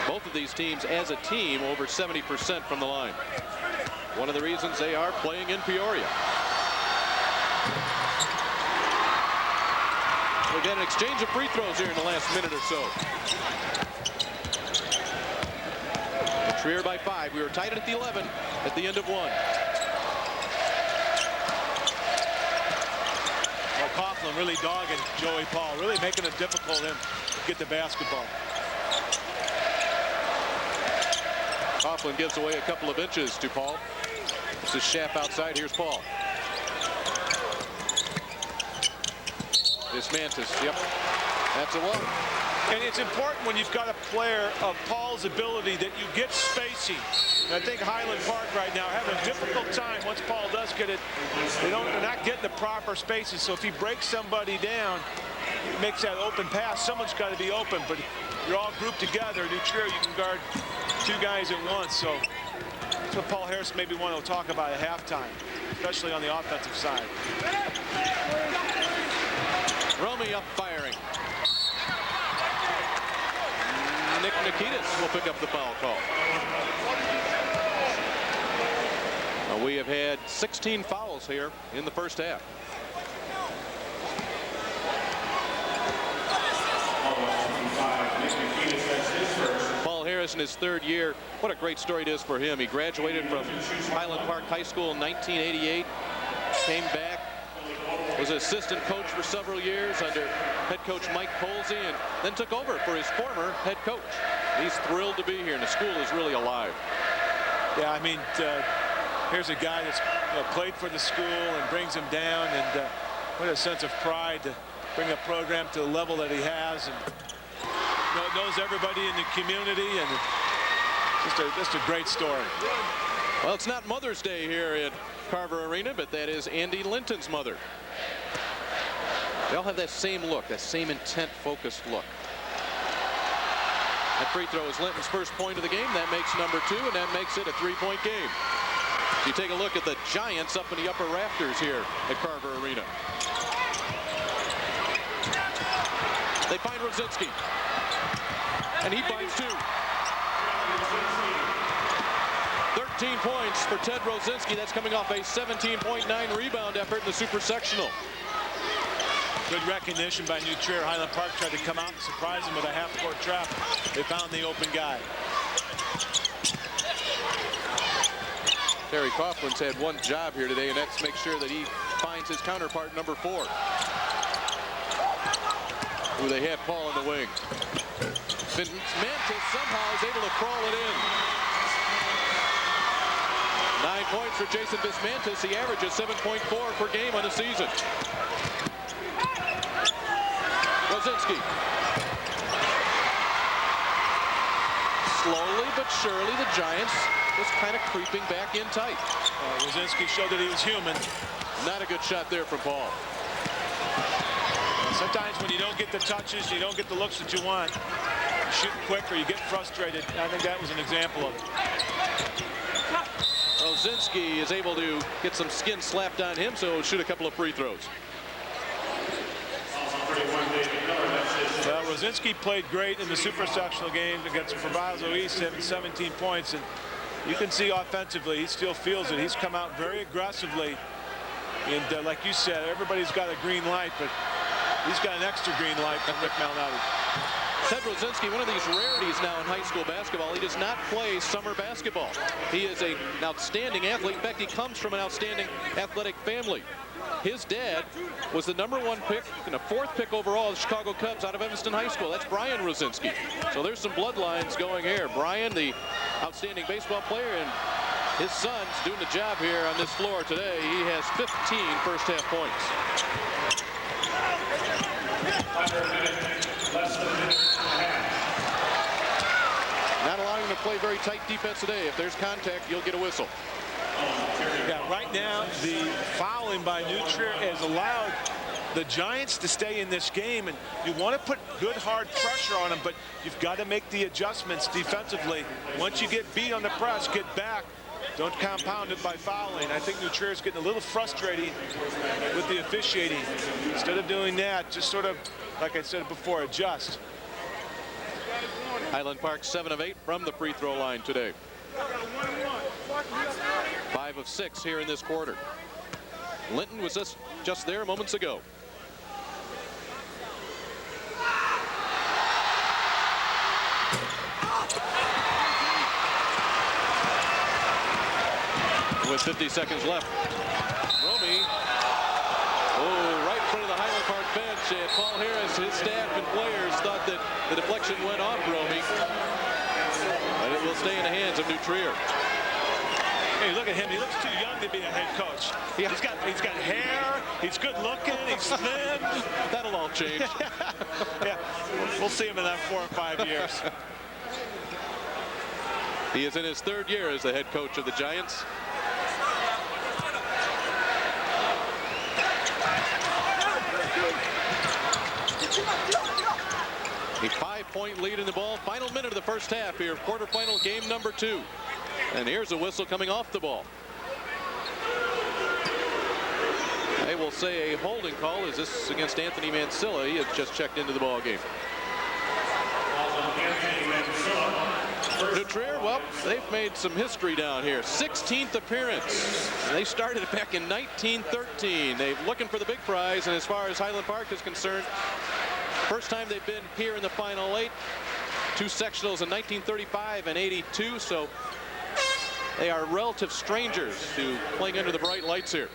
Both of these teams, as a team, over 70% from the line. One of the reasons they are playing in Peoria. We've got an exchange of free throws here in the last minute or so. Trier by 5. We were tied at the 11 at the end of 1. Well, Coughlin really dogging Joey Paul, really making it difficult for him to get the basketball. Coughlin gives away a couple of inches to Paul. This is Schaff outside. Here's Paul. Vismantis. Yep. That's a walk. And it's important when you've got a player of Paul's ability that you get spacing. And I think Highland Park right now having a difficult time once Paul does get it. They're not getting the proper spaces. So if he breaks somebody down, it makes that open pass. Someone's got to be open, but you're all grouped together. New Trier, you can guard 2 guys at once. So that's what Paul Harris maybe want to talk about at halftime, especially on the offensive side. Romy up firing. And Nick Nikitas will pick up the foul call. We have had 16 fouls here in the first half. Paul Harris in his third year. What a great story it is for him. He graduated from Highland Park High School in 1988. Came back, was an assistant coach for several years under head coach Mike Polsey, and then took over for his former head coach. He's thrilled to be here, and the school is really alive. Yeah, I mean, here's a guy that's played for the school and brings him down, and what a sense of pride to bring a program to the level that he has, and knows everybody in the community, and just a great story. Well, it's not Mother's Day here at Carver Arena, but that is Andy Linton's mother. They all have that same look, that same intent, focused look. That free throw is Linton's first point of the game. That makes number 2, and that makes it a 3-point game. You take a look at the Giants up in the upper rafters here at Carver Arena. They find Rosinski, and he finds 2. 13 points for Ted Rosinski. That's coming off a 17.9 rebound effort in the Super Sectional. Good recognition by New Trier. Highland Park tried to come out and surprise him with a half-court trap. They found the open guy. Terry Coughlin's had one job here today, and that's to make sure that he finds his counterpart, number 4. Who they had Paul in the wing. Mantis somehow is able to crawl it in. 9 points for Jason Vismantis. He averages 7.4 per game on the season. Rosinski. Slowly but surely, the Giants just kind of creeping back in tight. Rosinski showed that he was human. Not a good shot there from Paul. Sometimes when you don't get the touches, you don't get the looks that you want, you shoot quick or you get frustrated. I think that was an example of it. Rosinski is able to get some skin slapped on him, so he'll shoot a couple of free throws. Well, Rosinski played great in the Super Sectional game against Proviso East, having 17 points, and you can see offensively he still feels it. He's come out very aggressively, and like you said, everybody's got a green light, but he's got an extra green light from Rick Malnati. Ted Rosinski, one of these rarities now in high school basketball. He does not play summer basketball. He is an outstanding athlete. In fact, he comes from an outstanding athletic family. His dad was the #1 pick and a 4th pick overall of the Chicago Cubs out of Evanston High School. That's Brian Rosinski. So there's some bloodlines going here. Brian, the outstanding baseball player, and his son's doing the job here on this floor today. He has 15 first half points. Not allowing him to play very tight defense today. If there's contact, you'll get a whistle. Yeah, right now the fouling by New Trier has allowed the Giants to stay in this game, and you want to put good hard pressure on them, but you've got to make the adjustments defensively. Once you get beat on the press, get back. Don't compound it by fouling. I think New Trier is getting a little frustrating with the officiating. Instead of doing that, just sort of, like I said before, adjust. Highland Park 7 of 8 from the free throw line today. 5 of 6 here in this quarter. Linton was just there moments ago. With 50 seconds left, Romy, right in front of the Highland Park bench, and Paul Harris, his staff and players thought that the deflection went off Romy, but it will stay in the hands of New Trier. Hey, look at him. He looks too young to be a head coach. Yeah. He's got hair. He's good looking. He's slim. That'll all change. Yeah, we'll see him in that 4 or 5 years. He is in his 3rd year as the head coach of the Giants. A 5-point lead in the ball. Final minute of the first half here. Quarterfinal game number 2. And here's a whistle coming off the ball. They will say a holding call. Is this against Anthony Mansilla? He has just checked into the ball game. Trier, well, they've made some history down here. 16th appearance. They started back in 1913. They're looking for the big prize, and as far as Highland Park is concerned, first time they've been here in the Final 8. 2 sectionals in 1935 and 82, so they are relative strangers to playing under the bright lights here.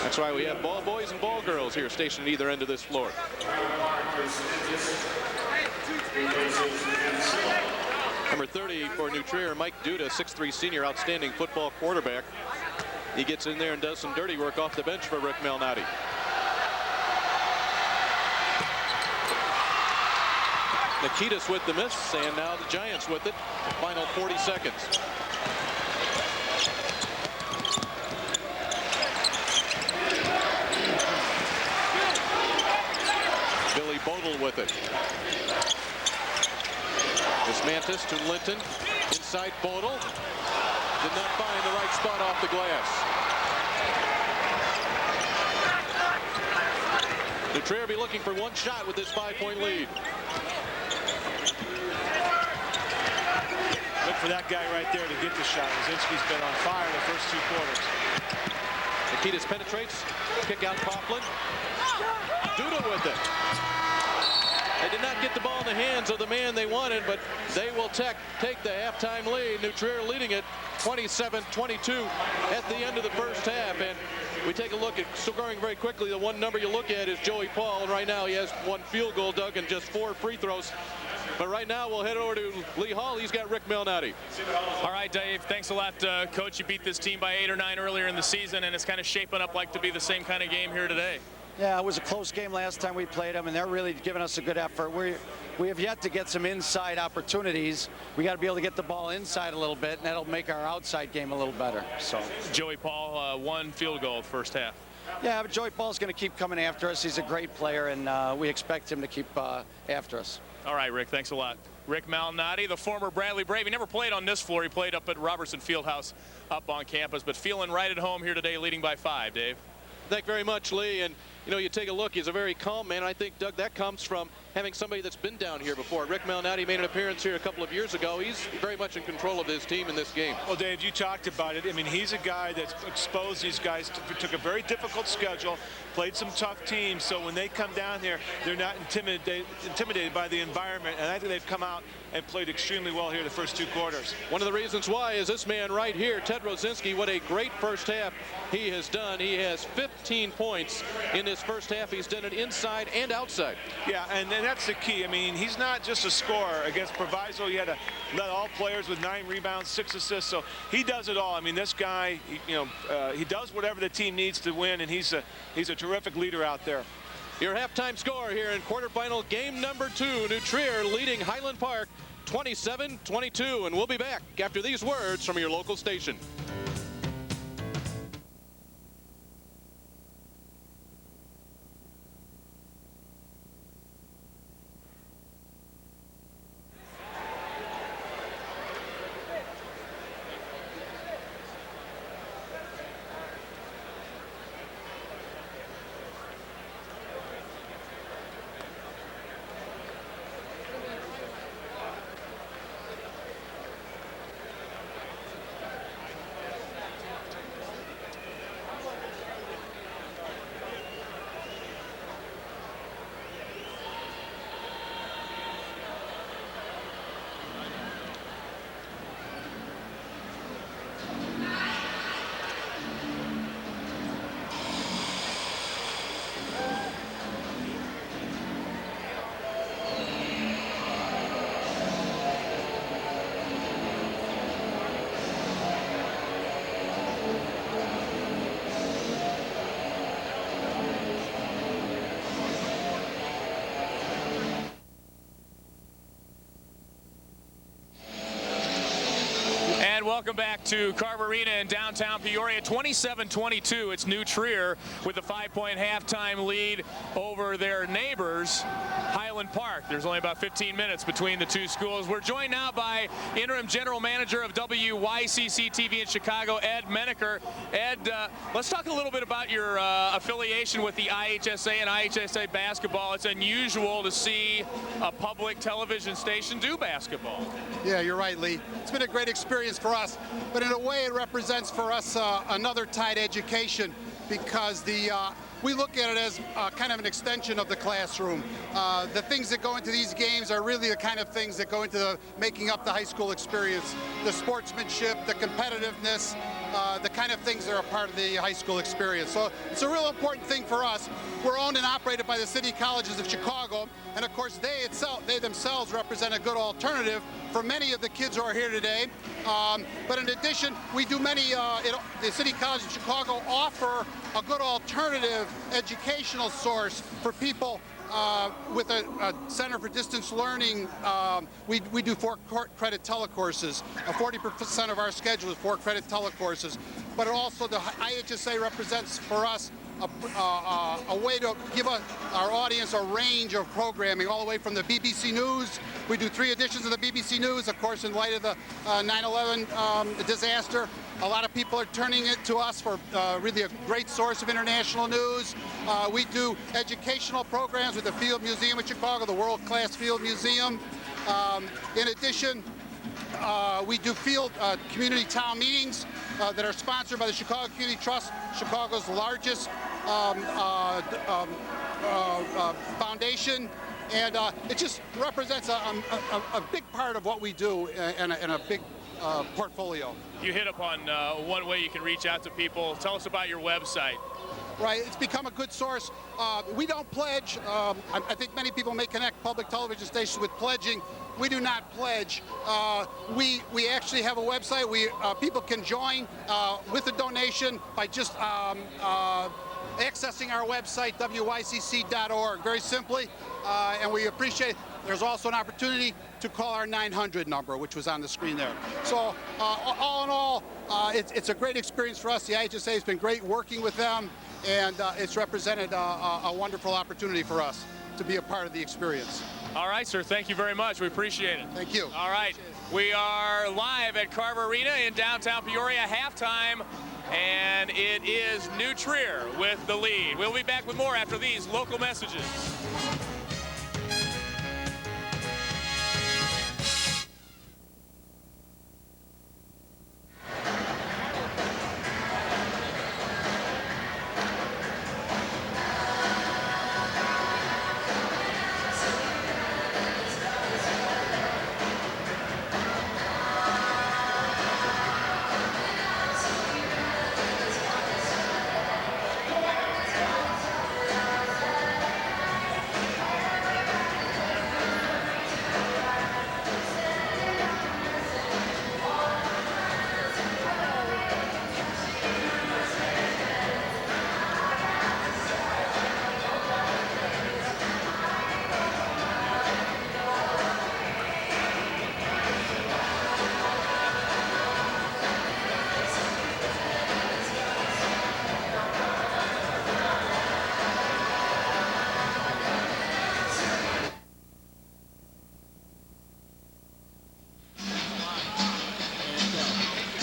That's why we have ball boys and ball girls here stationed at either end of this floor. Number 30 for New Trier, Mike Duda, 6'3" senior, outstanding football quarterback. He gets in there and does some dirty work off the bench for Rick Malnati. Nikitas with the miss, and now the Giants with it. Final 40 seconds. Billy Bodel with it. Mantis to Linton. Inside Bodel. Did not find the right spot off the glass. New Trier will be looking for one shot with this 5-point lead. Look for that guy right there to get the shot. Zinski's been on fire in the first 2 quarters. Nikitas penetrates. Kick out Coughlin. Duda with it. They did not get the ball in the hands of the man they wanted, but they will take the halftime lead. New Trier leading it 27-22 at the end of the first half. And we take a look at scoring very quickly. The one number you look at is Joey Paul, and right now he has 1 field goal dug and just 4 free throws. But right now we'll head over to Lee Hall. He's got Rick Malnati. All right, Dave, thanks a lot, Coach. You beat this team by 8 or 9 earlier in the season, and it's kind of shaping up like to be the same kind of game here today. Yeah, it was a close game last time we played them, and they're really giving us a good effort. We have yet to get some inside opportunities. We got to be able to get the ball inside a little bit, and that'll make our outside game a little better. So Joey Paul, 1 field goal first half. Yeah, but Joey Paul's going to keep coming after us. He's a great player, and we expect him to keep after us. All right, Rick, thanks a lot. Rick Malnati, the former Bradley Brave. He never played on this floor. He played up at Robertson Fieldhouse up on campus, but feeling right at home here today, leading by 5, Dave. Thank you very much, Lee. And you know, you take a look, he's a very calm man. I think, Doug, that comes from having somebody that's been down here before. Rick Malnati made an appearance here a couple of years ago. He's very much in control of his team in this game. Well, Dave, you talked about it. I mean, he's a guy that's exposed these guys took a very difficult schedule, played some tough teams, so when they come down here, they're not intimidated by the environment, and I think they've come out and played extremely well here the first 2 quarters. One of the reasons why is this man right here, Ted Rosinski. What a great first half he has done. He has 15 points in this first half. He's done it inside and outside. Yeah, and that's the key. I mean, he's not just a scorer. Against Proviso, he had to let all players with 9 rebounds, 6 assists, so he does it all. I mean, this guy, he does whatever the team needs to win, and he's a terrific leader out there. Your halftime score here in quarterfinal game number 2. New Trier leading Highland Park 27-22, and we'll be back after these words from your local station. Welcome back to Carver Arena in downtown Peoria. 27-22. It's New Trier with a 5-point halftime lead over their neighbors. Highland Park. There's only about 15 minutes between the two schools. We're joined now by interim general manager of WYCC TV in Chicago, Ed Winnetka. Ed, let's talk a little bit about your affiliation with the IHSA and IHSA basketball. It's unusual to see a public television station do basketball. Yeah, you're right, Lee. It's been a great experience for us, but in a way it represents for us another tied education, because we look at it as kind of an extension of the classroom. The things that go into these games are really the kind of things that go into making up the high school experience. The sportsmanship, the competitiveness, the kind of things that are part of the high school experience. So it's a real important thing for us. We're owned and operated by the City Colleges of Chicago, and of course they themselves represent a good alternative for many of the kids who are here today. But in addition, we do the City College of Chicago offer a good alternative educational source for people with a Center for Distance Learning. We do 4-credit telecourses. 40% of our schedule is 4-credit telecourses. But also the IHSA represents for us a way to give our audience a range of programming, all the way from the BBC News. We do 3 editions of the BBC News, of course, in light of the 9/11 disaster. A lot of people are turning it to us for really a great source of international news. We do educational programs with the Field Museum of Chicago, the world-class Field Museum. In addition, we do field community town meetings that are sponsored by the Chicago Community Trust, Chicago's largest foundation. And it just represents a big part of what we do and a big portfolio. You hit upon one way you can reach out to people. Tell us about your website. Right, it's become a good source. We don't pledge. I think many people may connect public television stations with pledging. We do not pledge. We actually have a website. People can join with a donation by just accessing our website, wycc.org, very simply, and we appreciate it. There's also an opportunity to call our 900 number, which was on the screen there. So all in all, it's a great experience for us. The IHSA has been great working with them, and it's represented a wonderful opportunity for us to be a part of the experience. All right, sir. Thank you very much. We appreciate it. Thank you. All right. We are live at Carver Arena in downtown Peoria, halftime, and it is New Trier with the lead. We'll be back with more after these local messages.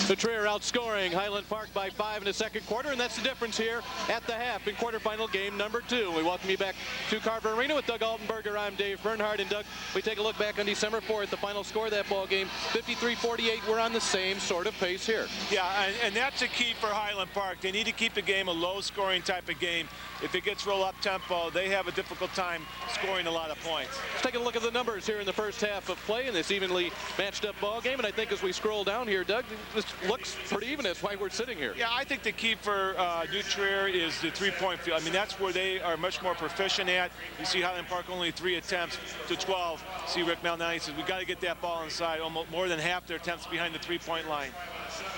The Trier outscoring Highland Park by 5 in the second quarter, and that's the difference here at the half in quarterfinal game number 2. We welcome you back to Carver Arena with Doug Altenberger. I'm Dave Bernhardt, and Doug, we take a look back on December 4th, the final score of that ball game, 53-48. We're on the same sort of pace here. Yeah, and that's a key for Highland Park. They need to keep the game a low-scoring type of game. If it gets roll up tempo, they have a difficult time scoring a lot of points. Let's take a look at the numbers here in the first half of play in this evenly matched up ball game, and I think as we scroll down here, Doug, this looks pretty even. That's why we're sitting here. Yeah, I think the key for New Trier is the three-point field. I mean, that's where they are much more proficient at. You see Highland Park only 3 attempts to 12. See Rick Malnati says we got to get that ball inside. Almost more than half their attempts behind the three-point line.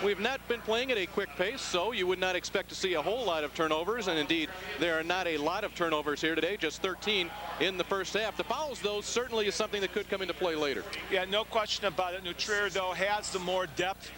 We've not been playing at a quick pace, so you would not expect to see a whole lot of turnovers, and indeed there are not a lot of turnovers here today, just 13 in the first half. The fouls, though, certainly is something that could come into play later. Yeah, no question about it. New Trier, though, has the more depth,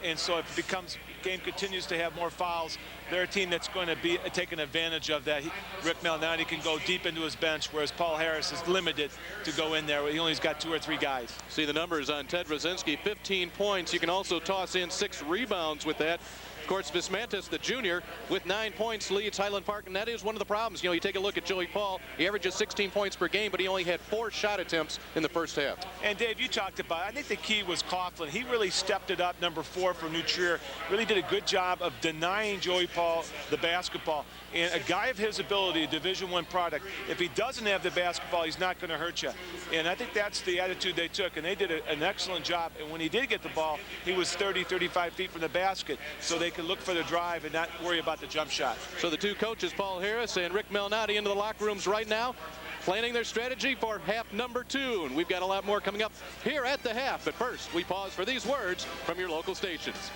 and so if it becomes game continues to have more fouls, they're a team that's going to be taking advantage of that. Rick Malnati can go deep into his bench, whereas Paul Harris is limited to go in there. He only's got 2 or 3 guys. See the numbers on Ted Rosinski, 15 points. You can also toss in 6 rebounds with that. Of course, Vismantis, the junior, with 9 points, leads Highland Park, and that is one of the problems. You know, you take a look at Joey Paul. He averages 16 points per game, but he only had 4 shot attempts in the first half. And Dave, you talked about, I think the key was Coughlin. He really stepped it up, number 4 for New Trier. Really did a good job of denying Joey Paul the basketball. And a guy of his ability, a Division I product, if he doesn't have the basketball, he's not going to hurt you. And I think that's the attitude they took, and they did an excellent job. And when he did get the ball, he was 30, 35 feet from the basket, so they could look for the drive and not worry about the jump shot. So the 2 coaches, Paul Harris and Rick Malnati, into the locker rooms right now, planning their strategy for half number 2. And we've got a lot more coming up here at the half. But first, we pause for these words from your local stations.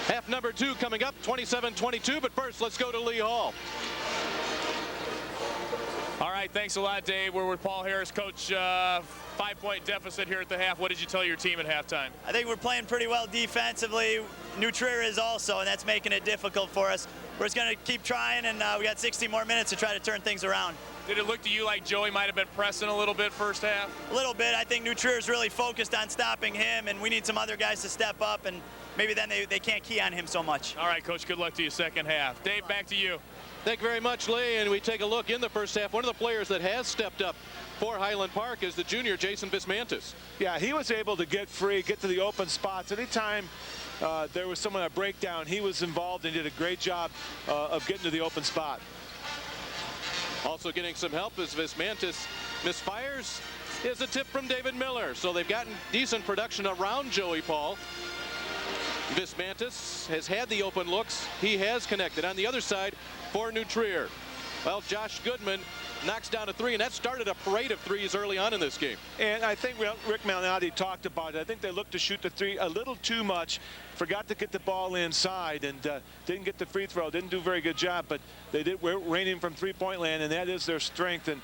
Half number 2 coming up, 27-22, but first let's go to Lee Hall. All right, thanks a lot, Dave. We're with Paul Harris. Coach, 5-point deficit here at the half. What did you tell your team at halftime? I think we're playing pretty well defensively. New Trier is also, and that's making it difficult for us. We're just going to keep trying, and we got 60 more minutes to try to turn things around. Did it look to you like Joey might have been pressing a little bit first half? A little bit. I think New Trier is really focused on stopping him, and we need some other guys to step up, and maybe then they can't key on him so much. All right, Coach, good luck to you second half. Dave, back to you. Thank you very much, Lee. And we take a look in the first half. One of the players that has stepped up for Highland Park is the junior Jason Vismantis. Yeah, he was able to get free, get to the open spots. Anytime there was someone at breakdown, he was involved and did a great job of getting to the open spot. Also getting some help as Vismantis misfires is a tip from David Miller. So they've gotten decent production around Joey Paul. Vismantis has had the open looks. He has connected. On the other side for New Trier, well, Josh Goodman knocks down a 3, and that started a parade of 3s early on in this game. And I think Rick Malnati talked about it. I think they looked to shoot the 3 a little too much, forgot to get the ball inside, and didn't get the free throw. Didn't do a very good job, but they did rein in from three-point land, and that is their strength. And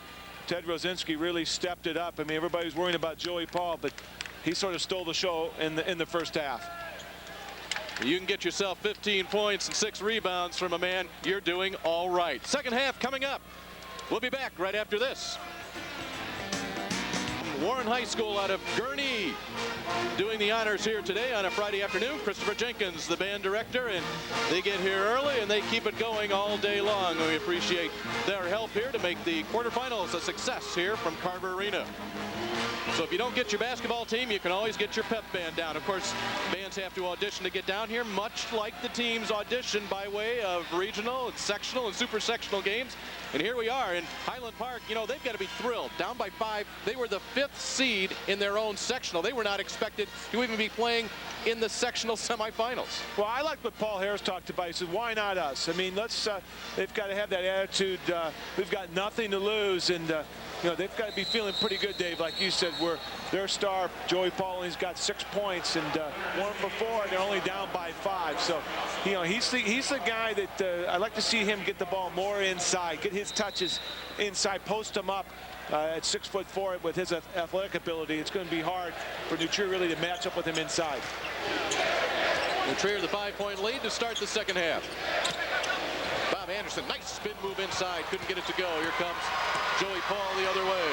Ted Rosinski really stepped it up. I mean, everybody was worrying about Joey Paul, but he sort of stole the show in the first half. You can get yourself 15 points and 6 rebounds from a man. You're doing all right. Second half coming up. We'll be back right after this. Warren High School out of Gurnee doing the honors here today on a Friday afternoon. Christopher Jenkins, the band director, and they get here early and they keep it going all day long. We appreciate their help here to make the quarterfinals a success here from Carver Arena. So if you don't get your basketball team, you can always get your pep band down. Of course, bands have to audition to get down here, much like the teams audition by way of regional and sectional and super sectional games. And here we are in Highland Park. You know, they've got to be thrilled. Down by 5, they were the 5th seed in their own sectional. They were not expected to even be playing in the sectional semifinals. Well, I like what Paul Harris talked about. He said, why not us? I mean, they've got to have that attitude. We've got nothing to lose, and you know, they've got to be feeling pretty good, Dave. Like you said, their star, Joey Paul, he's got 6 points, and 1 for 4, and they're only down by 5. So, you know, he's the guy that I like to see him get the ball more inside, get his touches inside, post him up. At 6'4" with his athletic ability, it's going to be hard for New Trier really to match up with him inside. New Trier the 5-point lead to start the second half. Bob Bob Anderson. Nice spin move inside. Couldn't get it to go. Here comes Joey Paul the other way.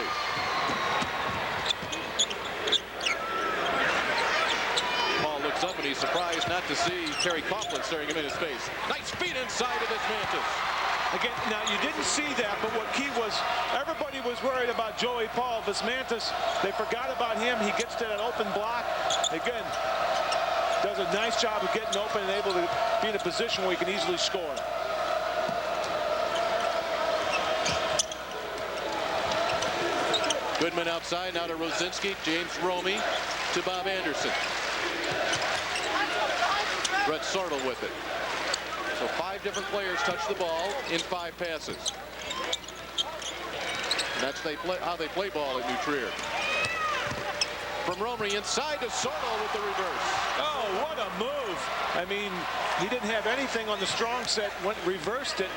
Paul looks up and he's surprised not to see Terry Coughlin staring him in his face. Nice feet inside of Vismantis. Again, now you didn't see that, but what key was, everybody was worried about Joey Paul. Vismantis, they forgot about him. He gets to that open block. Again, does a nice job of getting open and able to be in a position where he can easily score. Goodman outside, now to Rosinski. James Romey to Bob Anderson. Brett Sartle with it. So 5 different players touch the ball in 5 passes. And that's how they play ball at New Trier. From Romey inside to Sartle with the reverse. Oh, what a move. I mean, he didn't have anything on the strong set, reversed it,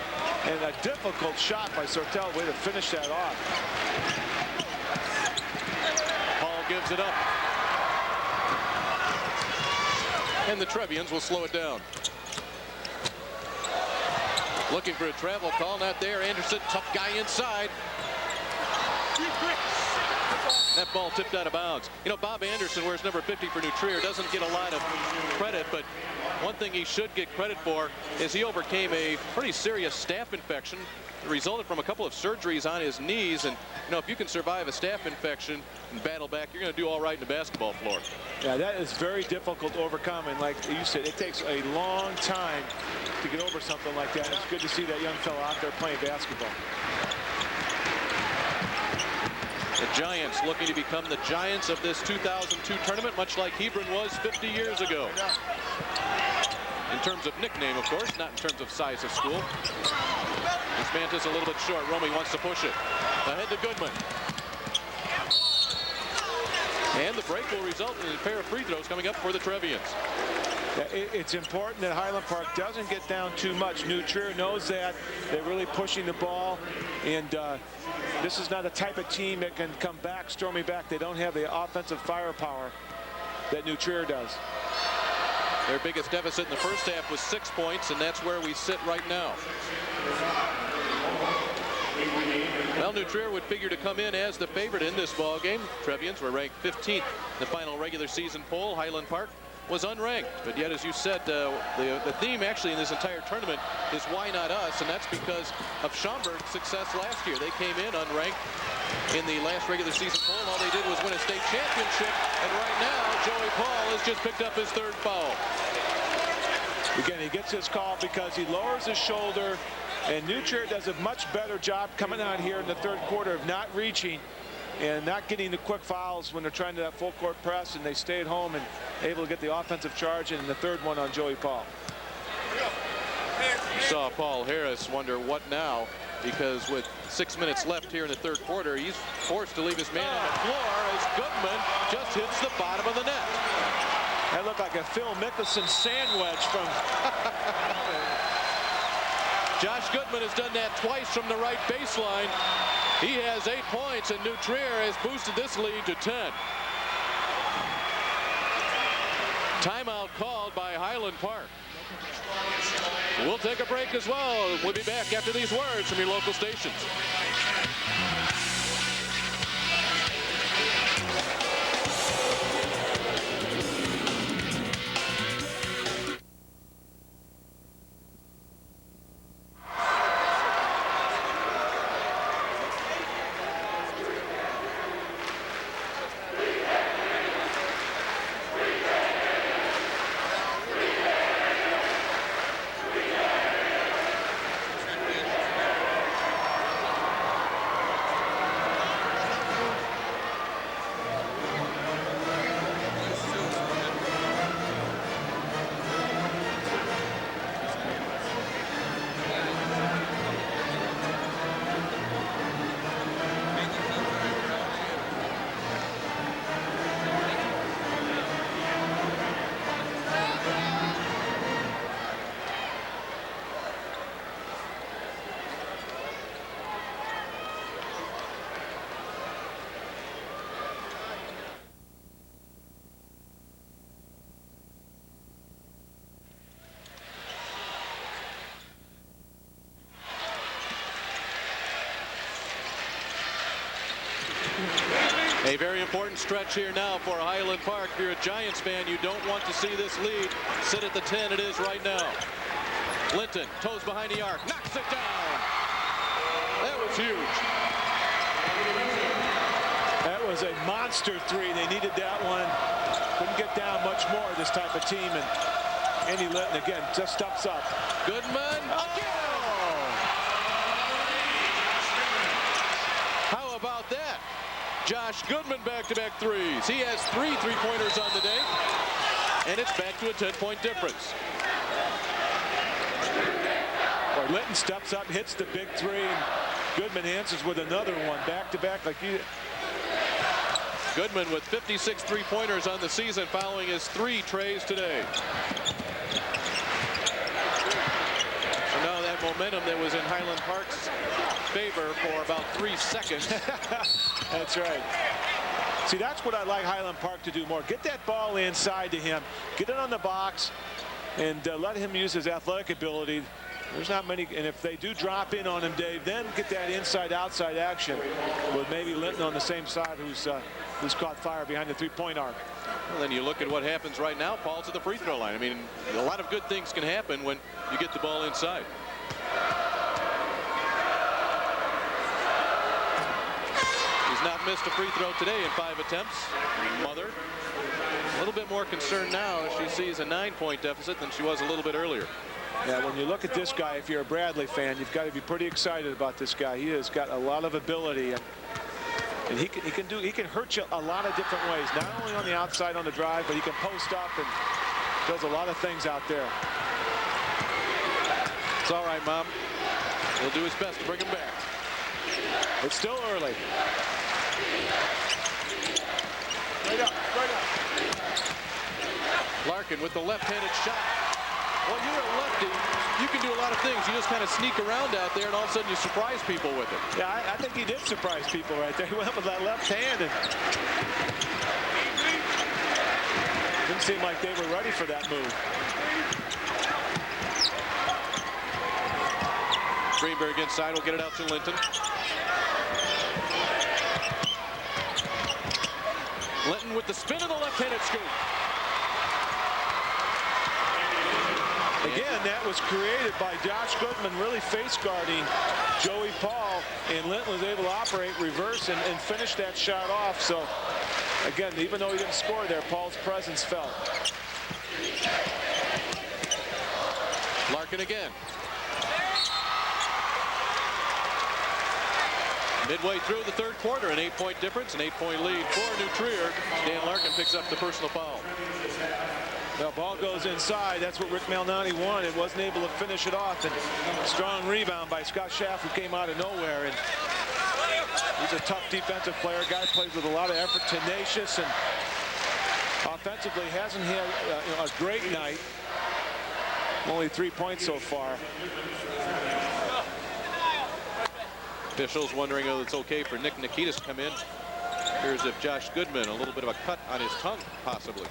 and a difficult shot by Sartell. Way to finish that off. Paul gives it up. And the Trevians will slow it down. Looking for a travel call, not there. Anderson, tough guy inside. That ball tipped out of bounds. You know, Bob Anderson wears number 50 for New Trier, doesn't get a lot of credit, but one thing he should get credit for is he overcame a pretty serious staph infection. It resulted from a couple of surgeries on his knees, and you know, if you can survive a staph infection and battle back, you're going to do all right in the basketball floor. Yeah, that is very difficult to overcome, and like you said, it takes a long time to get over something like that. It's good to see that young fella out there playing basketball. The Giants looking to become the Giants of this 2002 tournament, much like Hebron was 50 years ago. In terms of nickname, of course, not in terms of size of school. Vismantis a little bit short. Romey wants to push it. Ahead to Goodman. And the break will result in a pair of free throws coming up for the Trevians. It's important that Highland Park doesn't get down too much. New Trier knows that. They're really pushing the ball, and this is not a type of team that can come back, storming back. They don't have the offensive firepower that New Trier does. Their biggest deficit in the first half was 6 points, and that's where we sit right now. Well, New Trier would figure to come in as the favorite in this ball game. Trevians were ranked 15th in the final regular season poll. Highland Park was unranked, but yet, as you said, the theme actually in this entire tournament is why not us, and that's because of Schaumburg's success last year. They came in unranked in the last regular season poll. All they did was win a state championship, and right now Joey Paul has just picked up his 3rd foul. Again, he gets his call because he lowers his shoulder, and New Trier does a much better job coming out here in the 3rd quarter of not reaching and not getting the quick fouls when they're trying to that full court press, and they stay at home and able to get the offensive charge, and the 3rd one on Joey Paul. You saw Paul Harris wonder what now, because with 6 minutes left here in the 3rd quarter, he's forced to leave his man on the floor as Goodman just hits the bottom of the net. That looked like a Phil Mickelson sand wedge from... Josh Goodman has done that twice from the right baseline. He has 8 points, and New Trier has boosted this lead to 10. Timeout called by Highland Park. We'll take a break as well. We'll be back after these words from your local stations. A very important stretch here now for Highland Park. If you're a Giants fan, you don't want to see this lead sit at the 10 it is right now. Linton, toes behind the arc, knocks it down. That was huge. That was a monster three. They needed that one. Couldn't get down much more, this type of team. And Andy Linton, again, just steps up. Goodman, again. How about that? Josh Goodman back-to-back threes. He has 3 3-pointers on the day. And it's back to a 10-point difference. Or Linton steps up, hits the big three, and Goodman answers with another one, back-to-back. Like you. Goodman with 56 3-pointers on the season, following his 3 trays today. So now that momentum that was in Highland Park's favor for about 3 seconds. That's right. See, that's what I like Highland Park to do more. Get that ball inside to him, get it on the box, and let him use his athletic ability. There's not many, and if they do drop in on him, Dave, then get that inside-outside action with maybe Linton on the same side who's caught fire behind the 3-point arc. Well, then you look at what happens right now. Paul to the free throw line. I mean, a lot of good things can happen when you get the ball inside. He's not missed a free throw today in 5 attempts. Mother, a little bit more concerned now as she sees a 9-point deficit than she was a little bit earlier. Yeah, when you look at this guy, if you're a Bradley fan, you've got to be pretty excited about this guy. He has got a lot of ability, and he can hurt you a lot of different ways. Not only on the outside on the drive, but he can post up and does a lot of things out there. It's all right, Mom. He'll do his best to bring him back. It's still early. Right up, right up. Larkin with the left-handed shot. Well, you're a lefty. You can do a lot of things. You just kind of sneak around out there, and all of a sudden you surprise people with it. Yeah, I think he did surprise people right there. He went with that left hand, and didn't seem like they were ready for that move. Greenberg inside will get it out to Linton. Linton with the spin of the left-handed scoop. Again, that was created by Josh Goodman really face guarding Joey Paul, and Linton was able to operate reverse and finish that shot off. So again, even though he didn't score there, Paul's presence felt. Larkin again. Midway through the third quarter, an 8-point difference, an 8-point lead for New Trier. Dan Larkin picks up the personal foul. The ball goes inside. That's what Rick Malnati wanted. Wasn't able to finish it off. And strong rebound by Scott Schaff, who came out of nowhere. And he's a tough defensive player. Guy plays with a lot of effort, tenacious, and offensively hasn't had a great night. Only 3 points so far. Officials wondering if it's okay for Nick Nikitas to come in. Here's if Josh Goodman, a little bit of a cut on his tongue, possibly.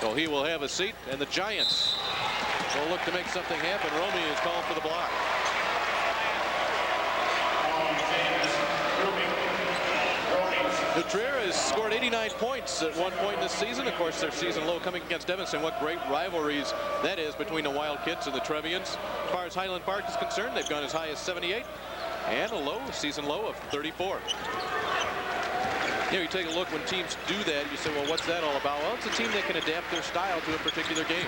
So he will have a seat, and the Giants will look to make something happen. Romy is called for the block. New Trier has scored 89 points at one point this season. Of course, their season low coming against Evanston. What great rivalries that is between the Wildcats and the Trevians. As far as Highland Park is concerned, they've gone as high as 78 and a season low of 34. You take a look when teams do that, you say, well, what's that all about? Well, it's a team that can adapt their style to a particular game.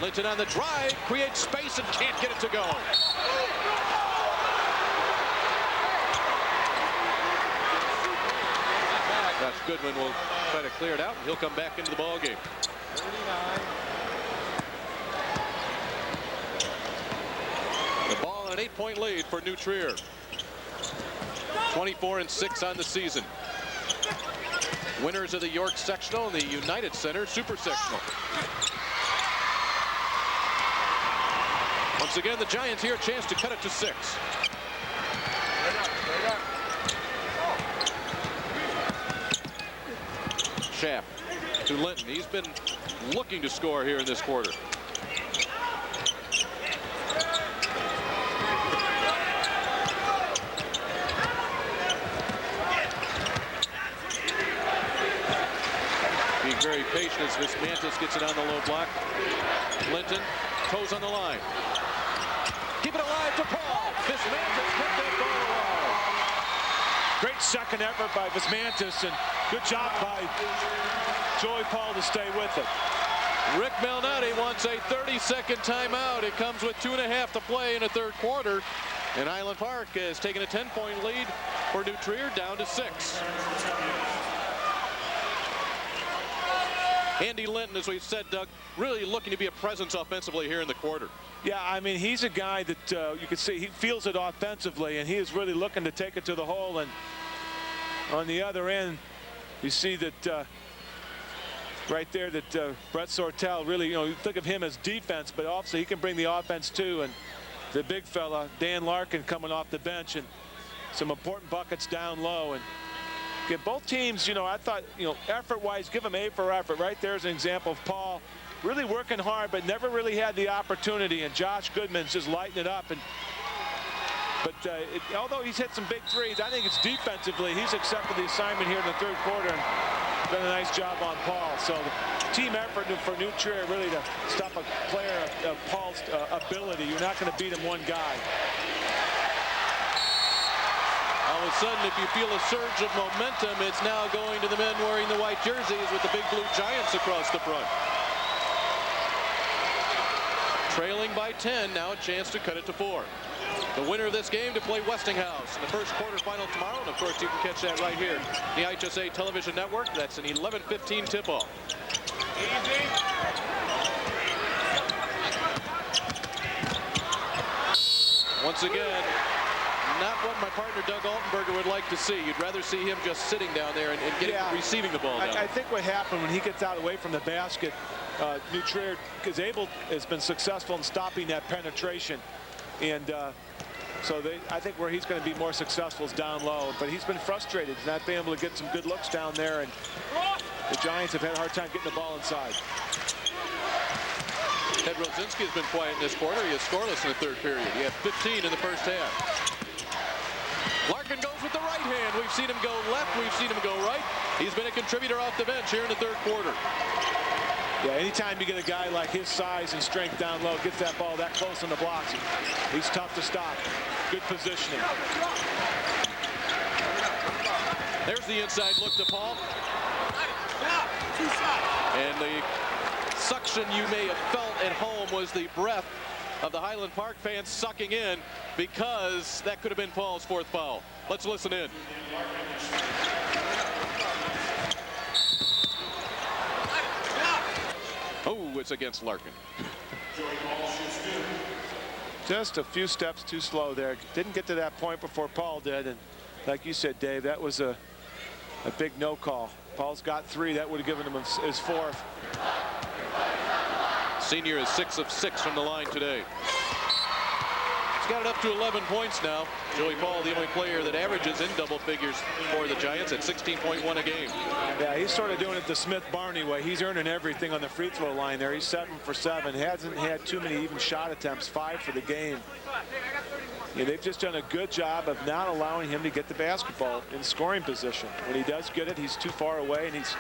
Linton on the drive, creates space and can't get it to go. Josh Goodman will try to clear it out, and he'll come back into the ball game. 39. The ball and an 8-point lead for New Trier. 24-6 on the season. Winners of the York Sectional and the United Center Super Sectional. Once again, the Giants here, a chance to cut it to 6. Schaff to Linton. He's been looking to score here in this quarter. being very patient as Vismantis gets it on the low block. Linton, toes on the line. Keep it alive to Paul. Vismantis kept that ball alive. Great second effort by Vismantis, and good job by Joey Paul to stay with it. Rick Malnati wants a 30-second timeout. It comes with 2.5 to play in the third quarter. And Highland Park has taken a 10-point lead for New Trier, down to 6. Andy Linton, as we've said, Doug, really looking to be a presence offensively here in the quarter. Yeah, I mean, he's a guy that you can see he feels it offensively, and he is really looking to take it to the hole. And on the other end, you see that right there that Brett Sortel really, you think of him as defense, but obviously he can bring the offense too. And the big fella, Dan Larkin, coming off the bench, and some important buckets down low. And again, both teams, I thought, effort-wise, give them A for effort. Right there's an example of Paul really working hard, but never really had the opportunity. And Josh Goodman's just lighting it up. But although he's hit some big threes, I think it's defensively. He's accepted the assignment here in the third quarter and done a nice job on Paul. So the team effort for New Trier really to stop a player of Paul's ability. You're not going to beat him one guy. All of a sudden, if you feel a surge of momentum, it's now going to the men wearing the white jerseys with the big blue Giants across the front. Trailing by 10, now a chance to cut it to 4. The winner of this game to play Westinghouse in the first quarterfinal tomorrow. And of course, you can catch that right here, the IHSA television network. That's an 11:15 tip-off. Once again, not what my partner Doug Altenberger would like to see. You'd rather see him just sitting down there and receiving the ball down. I think what happened when he gets out away from the basket, New Trier has been successful in stopping that penetration. And so I think where he's going to be more successful is down low. But he's been frustrated. He's not been able to get some good looks down there. And the Giants have had a hard time getting the ball inside. Ted Rosinski has been quiet in this quarter. He is scoreless in the third period. He had 15 in the first half. Larkin goes with the right hand. We've seen him go left. We've seen him go right. He's been a contributor off the bench here in the third quarter. Yeah, anytime you get a guy like his size and strength down low, gets that ball that close on the blocks, he's tough to stop. Good positioning. There's the inside look to Paul. And the suction you may have felt at home was the breath of the Highland Park fans sucking in, because that could have been Paul's 4th foul. Let's listen in. Oh, it's against Larkin. Just a few steps too slow there. Didn't get to that point before Paul did. And like you said, Dave, that was a big no call. Paul's got 3. That would have given him his 4th. Senior is 6 of 6 from the line today. He's got it up to 11 points now. Joey Paul, the only player that averages in double figures for the Giants at 16.1 a game. Yeah, he's sort of doing it the Smith-Barney way. He's earning everything on the free throw line there. He's 7 for 7. Hasn't had too many even shot attempts, 5 for the game. Yeah, they've just done a good job of not allowing him to get the basketball in scoring position. When he does get it, he's too far away, and he's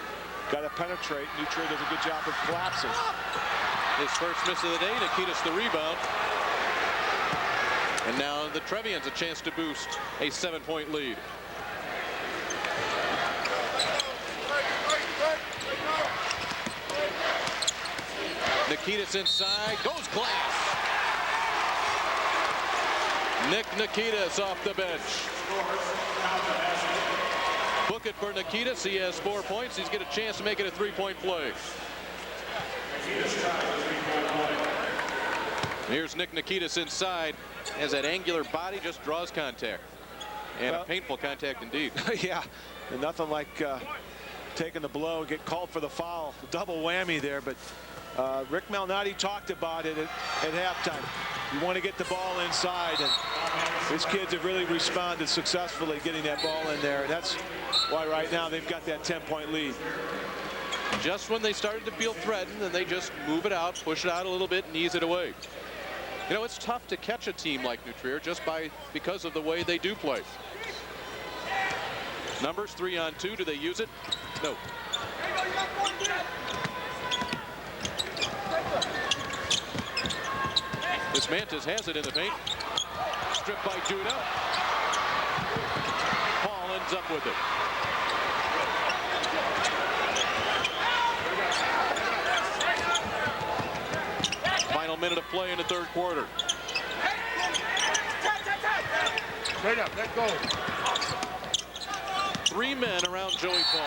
got to penetrate. New Trier does a good job of collapsing. His first miss of the day, Nikitas the rebound. And now the Trevians a chance to boost a 7-point lead. Nikitas inside, goes glass. Nick Nikitas off the bench. Book it for Nikitas. He has 4 points. He's got a chance to make it a 3-point play. Here's Nick Nikitas inside. Has that angular body, just draws contact. And a painful contact indeed. Yeah, and nothing like taking the blow, get called for the foul. Double whammy there, but Rick Malnati talked about it at halftime. You want to get the ball inside, and his kids have really responded successfully getting that ball in there. And that's why right now they've got that 10-point lead. Just when they started to feel threatened, and they just move it out, push it out a little bit, and ease it away. You know, it's tough to catch a team like New Trier just because of the way they do play. Numbers 3-on-2. Do they use it? No. Mantis has it in the paint. Stripped by Judah. Paul ends up with it. Final minute of play in the third quarter. Straight up, let go. 3 men around Joey Paul.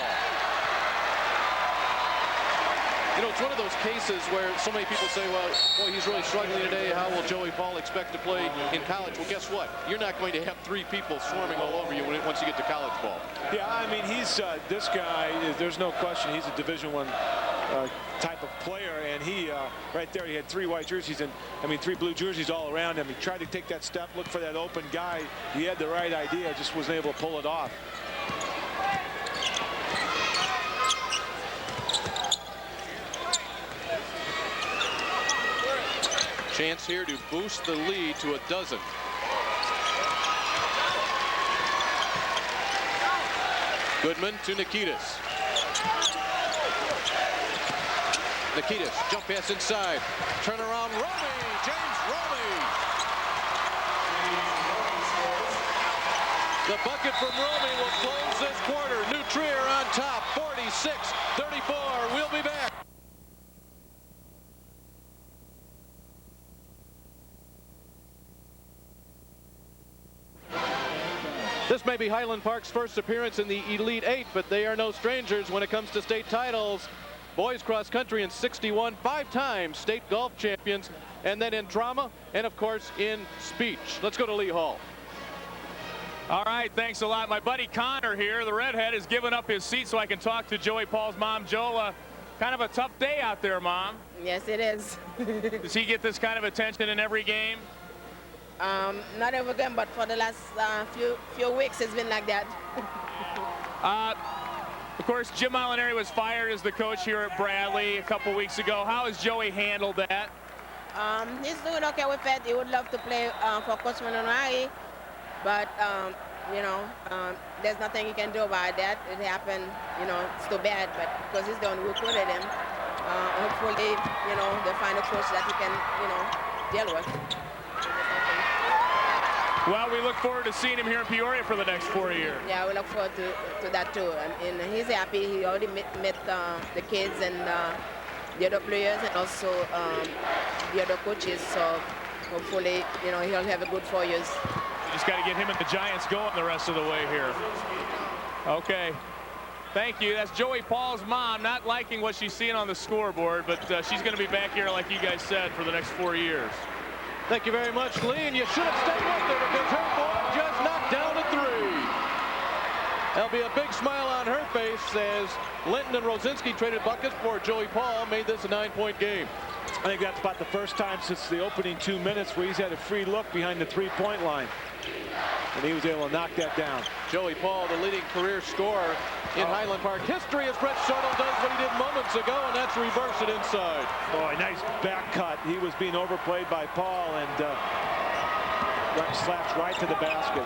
You know, it's one of those cases where so many people say, well, boy, he's really struggling today. How will Joey Paul expect to play in college? Well, guess what? You're not going to have 3 people swarming all over you once you get to college ball. Yeah, I mean, he's this guy, there's no question, he's a Division I type of player, and he right there, he had 3 white jerseys and 3 blue jerseys all around him. He tried to take that step, look for that open guy. He had the right idea, just wasn't able to pull it off. Chance here to boost the lead to a dozen. Goodman to Nikitas. Nikitas, jump pass inside. Turn around, Romy, James Romy. The bucket from Romy will close this quarter. New Trier on top, 46-34. We'll be back. This may be Highland Park's first appearance in the Elite 8, but they are no strangers when it comes to state titles. Boys cross country in '61, 5 times state golf champions, and then in drama, and of course in speech. Let's go to Lee Hall. All right, thanks a lot. My buddy Connor here, the redhead, has given up his seat so I can talk to Joey Paul's mom, Joe. Kind of a tough day out there, Mom. Yes, it is. Does he get this kind of attention in every game? Not every game, but for the last few weeks, it's been like that. Of course, Jim Molinari was fired as the coach here at Bradley a couple weeks ago. How has Joey handled that? He's doing okay with it. He would love to play for Coach Molinari, but you know, there's nothing he can do about that. It happened, you know, it's too bad, but because he's the one who recruited him, hopefully, you know, they'll find a coach that he can, you know, deal with. Well, we look forward to seeing him here in Peoria for the next 4 years. Yeah, we look forward to that too. And he's happy. He already met the kids and the other players and also the other coaches. So hopefully, you know, he'll have a good 4 years. We just got to get him and the Giants going the rest of the way here. Okay. Thank you. That's Joey Paul's mom, not liking what she's seeing on the scoreboard, but she's going to be back here, like you guys said, for the next 4 years. Thank you very much, Lee, and you should have stayed with her because her boy just knocked down a 3. There'll be a big smile on her face as Linton and Rosinski traded buckets before Joey Paul made this a 9-point game. I think that's about the first time since the opening 2 minutes where he's had a free look behind the 3-point line. And he was able to knock that down. Joey Paul, the leading career scorer in Highland Park history, as Brett Shuttle does what he did moments ago, and that's reverse it inside. Boy, nice back cut. He was being overplayed by Paul and slaps right to the basket.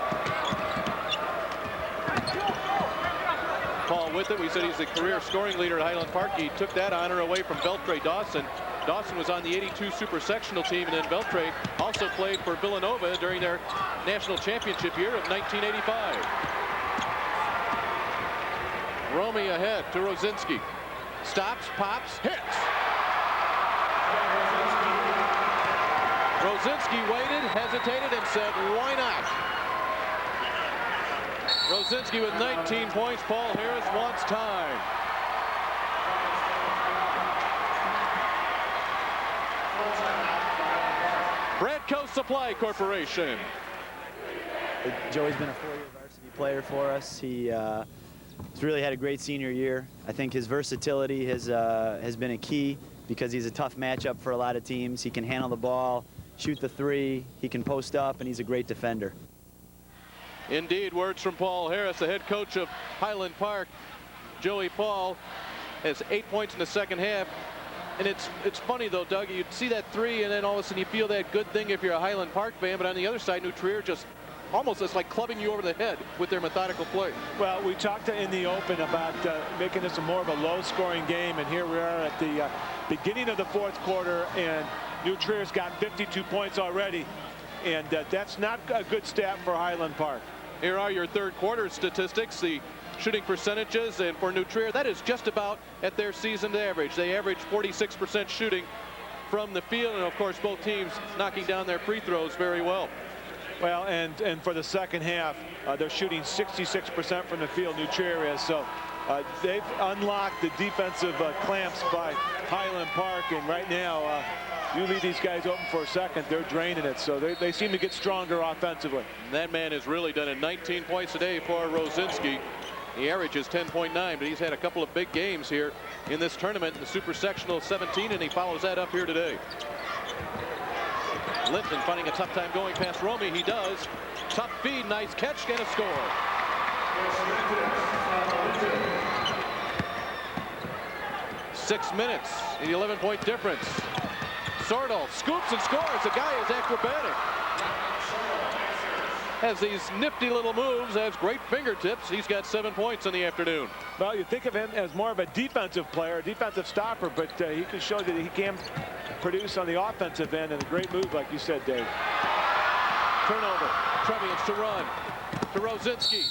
Paul with it. We said he's the career scoring leader at Highland Park. He took that honor away from Beltre Dawson. Dawson was on the '82 Super Sectional team, and then Beltre also played for Villanova during their national championship year of 1985. Romy ahead to Rosinski. Stops, pops, hits. Rosinski waited, hesitated, and said, why not? Rosinski with 19 points. Paul Harris wants time. Bradco Supply Corporation. Joey's been a 4-year varsity player for us. He's really had a great senior year. I think his versatility has been a key because he's a tough matchup for a lot of teams. He can handle the ball, shoot the 3, he can post up, and he's a great defender. Indeed, words from Paul Harris, the head coach of Highland Park. Joey Paul has 8 points in the second half. And it's funny, though, Doug, you'd see that 3, and then all of a sudden you feel that good thing if you're a Highland Park fan. But on the other side, New Trier just almost it's like clubbing you over the head with their methodical play. Well, we talked in the open about making this more of a low-scoring game, and here we are at the beginning of the 4th quarter, and New Trier's got 52 points already, and that's not a good stat for Highland Park. Here are your third quarter statistics. The shooting percentages, and for New Trier, that is just about at their season average. They average 46% shooting from the field, and of course both teams knocking down their free throws very well. Well, and for the second half, they're shooting 66% from the field, New Trier is. So they've unlocked the defensive clamps by Highland Park, and right now you leave these guys open for a second, they're draining it. So they seem to get stronger offensively. And that man has really done it. 19 points a day for Rosinski. He averages 10.9, but he's had a couple of big games here in this tournament, the Super Sectional 17, and he follows that up here today. Linton finding a tough time going past Romy. He does. Tough feed, nice catch, and a score. Six minutes, the 11-point difference. Sordo scoops and scores. The guy is acrobatic. Has these nifty little moves, has great fingertips. He's got 7 points in the afternoon. Well, you think of him as more of a defensive player, a defensive stopper, but he can show that he can produce on the offensive end, and a great move, like you said, Dave. Turnover. Trevians to run. To Rosinski.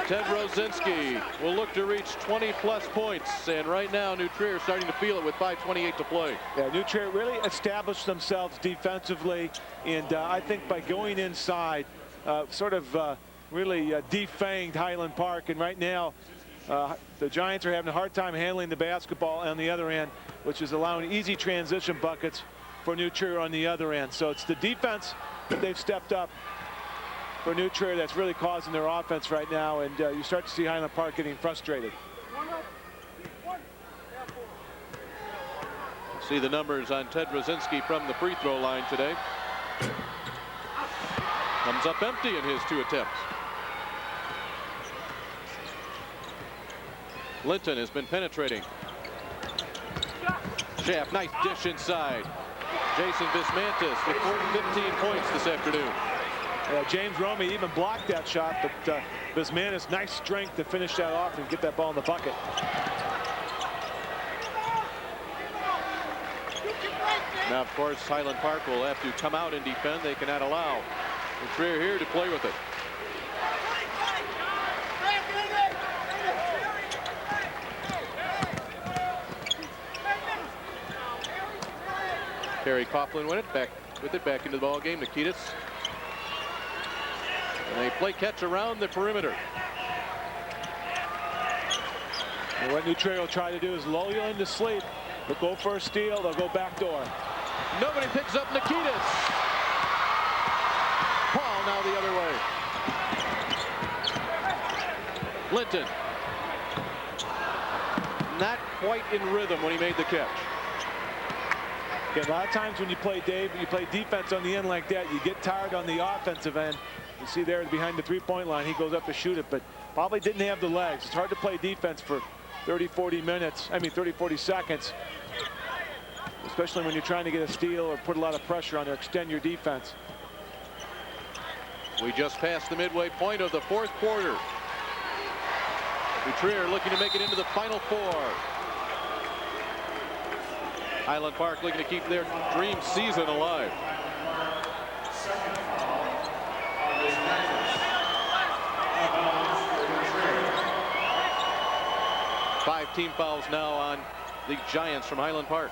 Ted Rosinski will look to reach 20-plus points, and right now New Trier is starting to feel it with 5:28 to play. Yeah, New Trier really established themselves defensively, and I think by going inside, really defanged Highland Park, and right now the Giants are having a hard time handling the basketball on the other end, which is allowing easy transition buckets for New Trier on the other end. So it's the defense that they've stepped up for New Trier that's really causing their offense right now, and you start to see Highland Park getting frustrated. See the numbers on Ted Rosinski from the free throw line today. Comes up empty in his 2 attempts. Linton has been penetrating. Schaff, nice dish inside. Jason Vismantis with 15 points this afternoon. James Romy even blocked that shot, but Vismantis, nice strength to finish that off and get that ball in the bucket. Now, of course, Highland Park will have to come out and defend. They cannot allow New Trier here to play with it. Kerry Coughlin with it back into the ball game. Nikitas. And they play catch around the perimeter. And what New Trier will try to do is lull you into sleep. They'll go for a steal. They'll go back door. Nobody picks up Nikitas. Paul now the other way. Linton. Not quite in rhythm when he made the catch. Okay, a lot of times when you play, Dave, you play defense on the end like that, you get tired on the offensive end. You see there behind the three-point line, he goes up to shoot it, but probably didn't have the legs. It's hard to play defense for 30-40 seconds, especially when you're trying to get a steal or put a lot of pressure on or extend your defense. We just passed the midway point of the fourth quarter. New Trier looking to make it into the Final Four. Highland Park looking to keep their dream season alive. Five team fouls now on the Giants from Highland Park.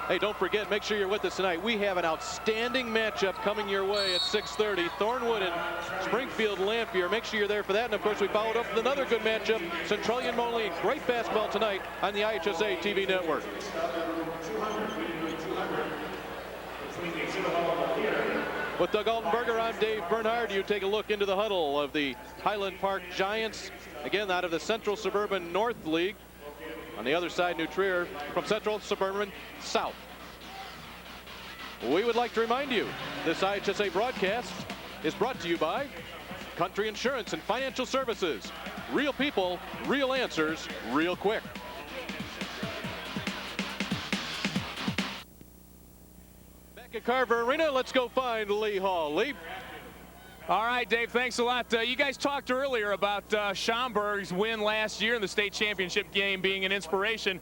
Hey, don't forget, make sure you're with us tonight. We have an outstanding matchup coming your way at 6:30. Thornwood and Springfield Lampier. Make sure you're there for that. And of course, we followed up with another good matchup. Centralian Moline. Great basketball tonight on the IHSA TV network. With Doug Altenberger, I'm Dave Bernhard. You take a look into the huddle of the Highland Park Giants. Again, out of the Central Suburban North League. On the other side, New Trier from Central Suburban South. We would like to remind you, this IHSA broadcast is brought to you by Country Insurance and Financial Services. Real people, real answers, real quick. Back at Carver Arena, let's go find Lee Hall. Lee? All right, Dave, thanks a lot. You guys talked earlier about Schaumburg's win last year in the state championship game being an inspiration.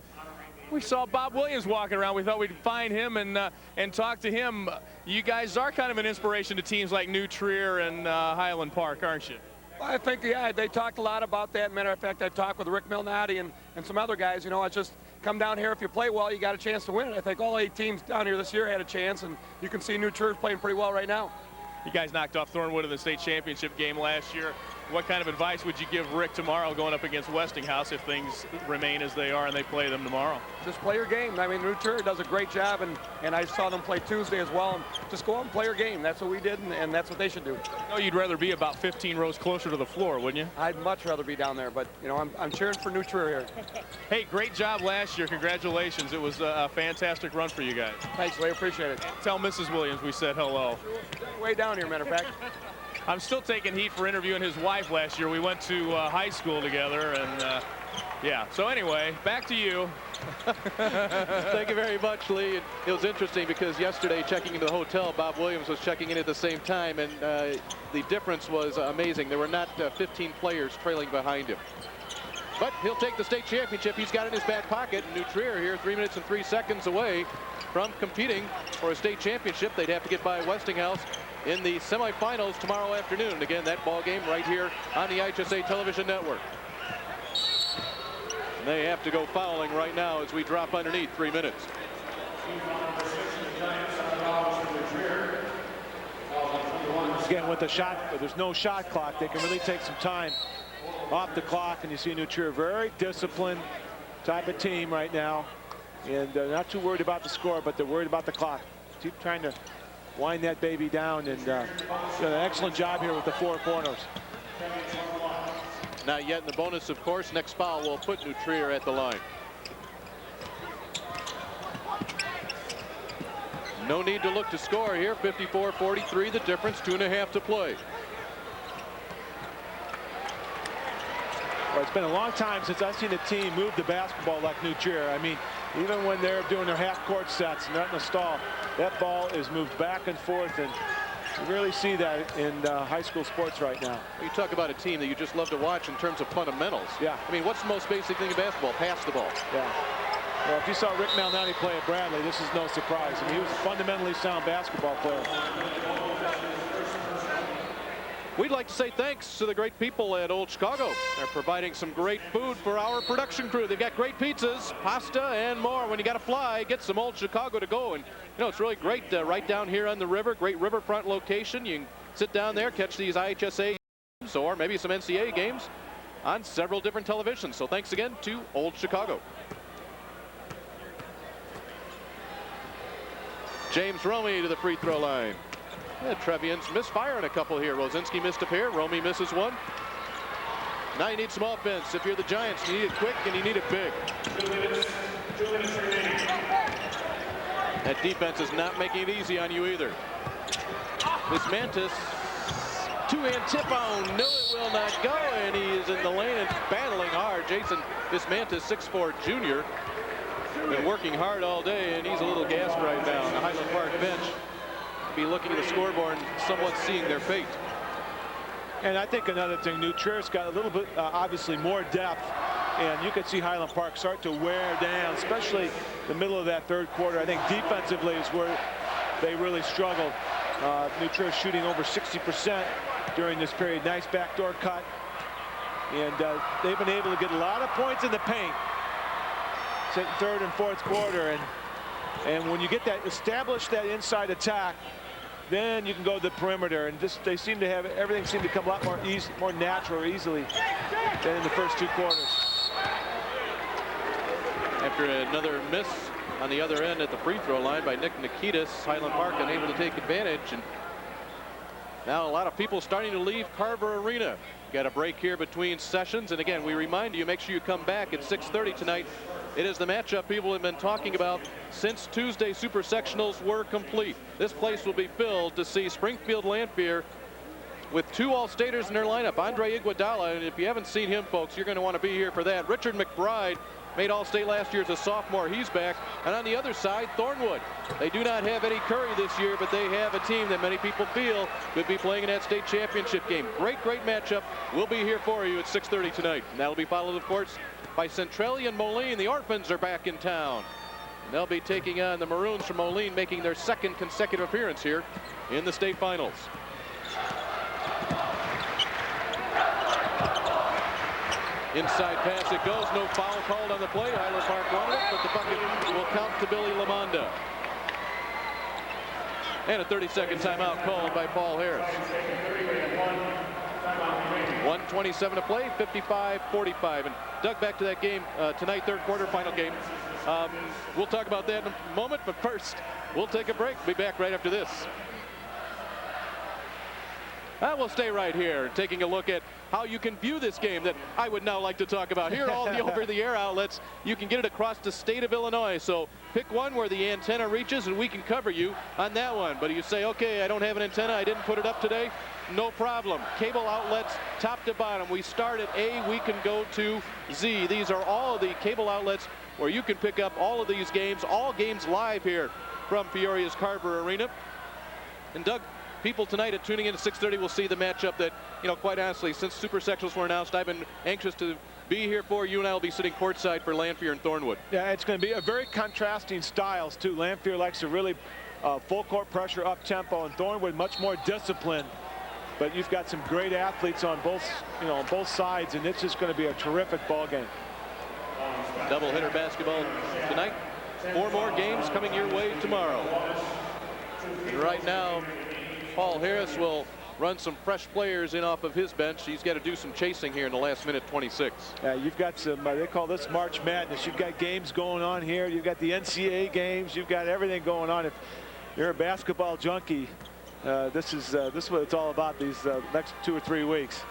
We saw Bob Williams walking around. We thought we'd find him and talk to him. You guys are kind of an inspiration to teams like New Trier and Highland Park, aren't you? I think, yeah, they talked a lot about that. Matter of fact, I talked with Rick Milnati and some other guys. You know, it's just come down here. If you play well, you got a chance to win it. I think all 8 teams down here this year had a chance, and you can see New Trier's playing pretty well right now. You guys knocked off Thornwood in the state championship game last year. What kind of advice would you give Rick tomorrow going up against Westinghouse if things remain as they are and they play them tomorrow? Just play your game. I mean, New Trier does a great job, and I saw them play Tuesday as well. And just go out and play your game. That's what we did, and that's what they should do. I know you'd rather be about 15 rows closer to the floor, wouldn't you? I'd much rather be down there, but, you know, I'm cheering for New Trier here. Hey, great job last year. Congratulations. It was a fantastic run for you guys. Thanks, Lee. Appreciate it. Tell Mrs. Williams we said hello. Way down here, matter of fact. I'm still taking heat for interviewing his wife last year. We went to high school together, and yeah. So anyway, back to you. Thank you very much, Lee. It was interesting because yesterday, checking into the hotel, Bob Williams was checking in at the same time, and the difference was amazing. There were not 15 players trailing behind him. But he'll take the state championship. He's got it in his back pocket. New Trier here 3 minutes and 3 seconds away from competing for a state championship. They'd have to get by Westinghouse in the semifinals tomorrow afternoon. And again, that ball game right here on the IHSA television network. And they have to go fouling right now as we drop underneath 3 minutes. Again, with the shot, there's no shot clock. They can really take some time off the clock, and you see New Trier very disciplined type of team right now, and not too worried about the score, but they're worried about the clock. Keep trying to wind that baby down, and done an excellent job here with the 4 corners. Not yet in the bonus, of course. Next foul will put New Trier at the line. No need to look to score here. 54-43 the difference, 2.5 to play. Well, it's been a long time since I've seen a team move the basketball like New Trier. I mean, even when they're doing their half-court sets and not in a stall, that ball is moved back and forth, and you really see that in high school sports right now. You talk about a team that you just love to watch in terms of fundamentals. Yeah. I mean, what's the most basic thing in basketball? Pass the ball. Yeah. Well, if you saw Rick Malnati play at Bradley, this is no surprise. I mean, he was a fundamentally sound basketball player. We'd like to say thanks to the great people at Old Chicago. They're providing some great food for our production crew. They've got great pizzas, pasta, and more. When you got to fly, get some Old Chicago to go. And, you know, it's really great right down here on the river. Great riverfront location. You can sit down there, catch these IHSA games or maybe some NCAA games on several different televisions. So thanks again to Old Chicago. James Romey to the free throw line. Yeah, Trevian's misfiring a couple here. Rosinski missed a pair. Romey misses one. Now you need some offense. If you're the Giants, you need it quick and you need it big. That defense is not making it easy on you either. Mismantis, two-hand tip on. No, it will not go. And he is in the lane and battling hard. Jason Mismantis, 6'4" junior. Been working hard all day, and he's a little gassed right now. The Highland Park bench be looking at the scoreboard and somewhat seeing their fate. And I think another thing, New Trier's got a little bit, obviously, more depth. And you can see Highland Park start to wear down, especially the middle of that third quarter. I think defensively is where they really struggled. New Trier shooting over 60% during this period. Nice backdoor cut. And they've been able to get a lot of points in the paint. Third and fourth quarter, and when you get that, establish that inside attack, then you can go to the perimeter, and they seem to have everything seemed to come a lot more more natural, easily than in the first 2 quarters. After another miss on the other end at the free throw line by Nick Nikitas, Highland Park unable to take advantage, and now a lot of people starting to leave Carver Arena. Got a break here between sessions, and again, we remind you, make sure you come back at 6:30 tonight. It is the matchup people have been talking about since Tuesday Super Sectionals were complete. This place will be filled to see Springfield Lanphier with 2 All-Staters in their lineup. Andre Iguodala, and if you haven't seen him, folks, you're going to want to be here for that. Richard McBride made All-State last year as a sophomore. He's back. And on the other side, Thornwood. They do not have Eddie Curry this year, but they have a team that many people feel could be playing in that state championship game. Great matchup. We'll be here for you at 6:30 tonight. And that'll be followed, of course, by Centralia and Moline. The Orphans are back in town. And they'll be taking on the Maroons from Moline, making their second consecutive appearance here in the state finals. Inside pass it goes. No foul called on the play. Highland Park wanted it, but the bucket will count to Billy Lamonda. And a 30-second timeout called by Paul Harris. 1:27 to play, 55-45. And Doug, back to that game tonight, third quarterfinal game. We'll talk about that in a moment, but first, we'll take a break. We'll be back right after this. We'll stay right here, taking a look at how you can view this game that I would now like to talk about. Here are all the over-the-air outlets. You can get it across the state of Illinois. So pick one where the antenna reaches, and we can cover you on that one. But you say, okay, I don't have an antenna, I didn't put it up today. No problem. Cable outlets, top to bottom. We start at A, we can go to Z. These are all of the cable outlets where you can pick up all of these games, all games live here from Peoria's Carver Arena. And Doug, people tonight at tuning in at 6:30 will see the matchup that, quite honestly, since Super Sectionals were announced, I've been anxious to be here for. You and I will be sitting courtside for Lanphier and Thornwood. Yeah, it's going to be a very contrasting styles, too. Lanphier likes to really full court pressure, up tempo, and Thornwood much more disciplined. But you've got some great athletes on both, on both sides, and it's just going to be a terrific ball game. Double-hitter basketball tonight. 4 more games coming your way tomorrow. And right now, Paul Harris will run some fresh players in off of his bench. He's got to do some chasing here in the last minute 26. Yeah, you've got some, they call this March Madness. You've got games going on here. You've got the NCAA games. You've got everything going on. If you're a basketball junkie, this is what it's all about these next 2 or 3 weeks.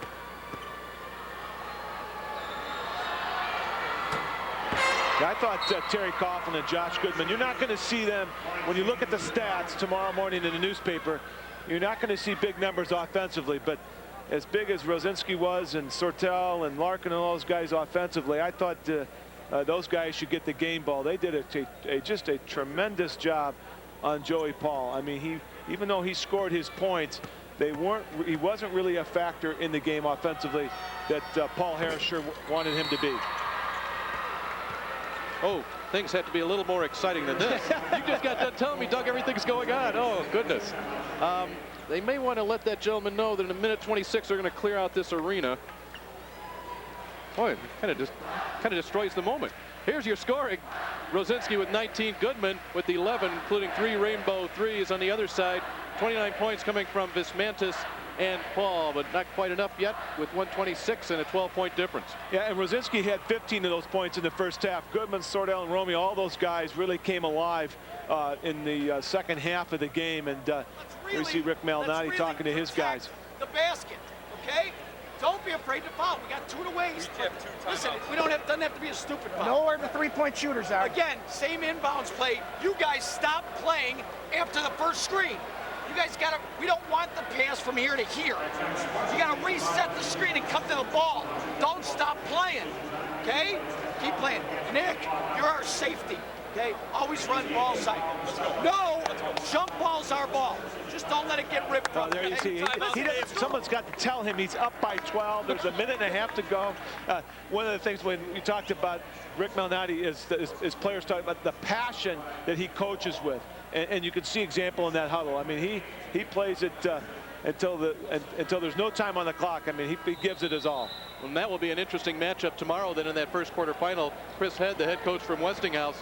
I thought Terry Coughlin and Josh Goodman, you're not going to see them when you look at the stats tomorrow morning in the newspaper. You're not going to see big numbers offensively, but as big as Rosinski was and Sortel and Larkin and all those guys offensively, I thought those guys should get the game ball. They did just a tremendous job on Joey Paul. I mean, even though he scored his points, he wasn't really a factor in the game offensively that Paul Harris sure wanted him to be. Oh, things have to be a little more exciting than this. You just got done telling me, Doug, everything's going on. Oh, goodness. They may want to let that gentleman know that in a minute 26 they're going to clear out this arena. Boy, it kind of destroys the moment. Here's your scoring. Rosinski with 19, Goodman with 11, including 3 rainbow threes on the other side. 29 points coming from Vismantis and Paul, but not quite enough yet with 126 and a 12-point difference. Yeah, and Rosinski had 15 of those points in the first half. Goodman, Sortel, and Romeo, all those guys really came alive in the second half of the game. And we see Rick Malnati talking to his guys. The basket, okay? Don't be afraid to foul. We got 2 to waste. Listen, we doesn't have to be a stupid foul. Know where the 3-point shooters are. Again, same inbounds play. You guys stop playing after the first screen. You guys we don't want the pass from here to here. You gotta reset the screen and come to the ball. Don't stop playing, okay? Keep playing. Nick, you're our safety, okay? Always run ball side. No, jump ball's our ball. Just don't let it get ripped from. There you see, someone's got to tell him he's up by 12. There's a minute and a half to go. One of the things when we talked about Rick Malnati is players talking about the passion that he coaches with. And you can see example in that huddle. I mean, he plays it until there's no time on the clock. I mean, he gives it his all. And that will be an interesting matchup tomorrow. Then in that first quarterfinal, Chris Head, the head coach from Westinghouse,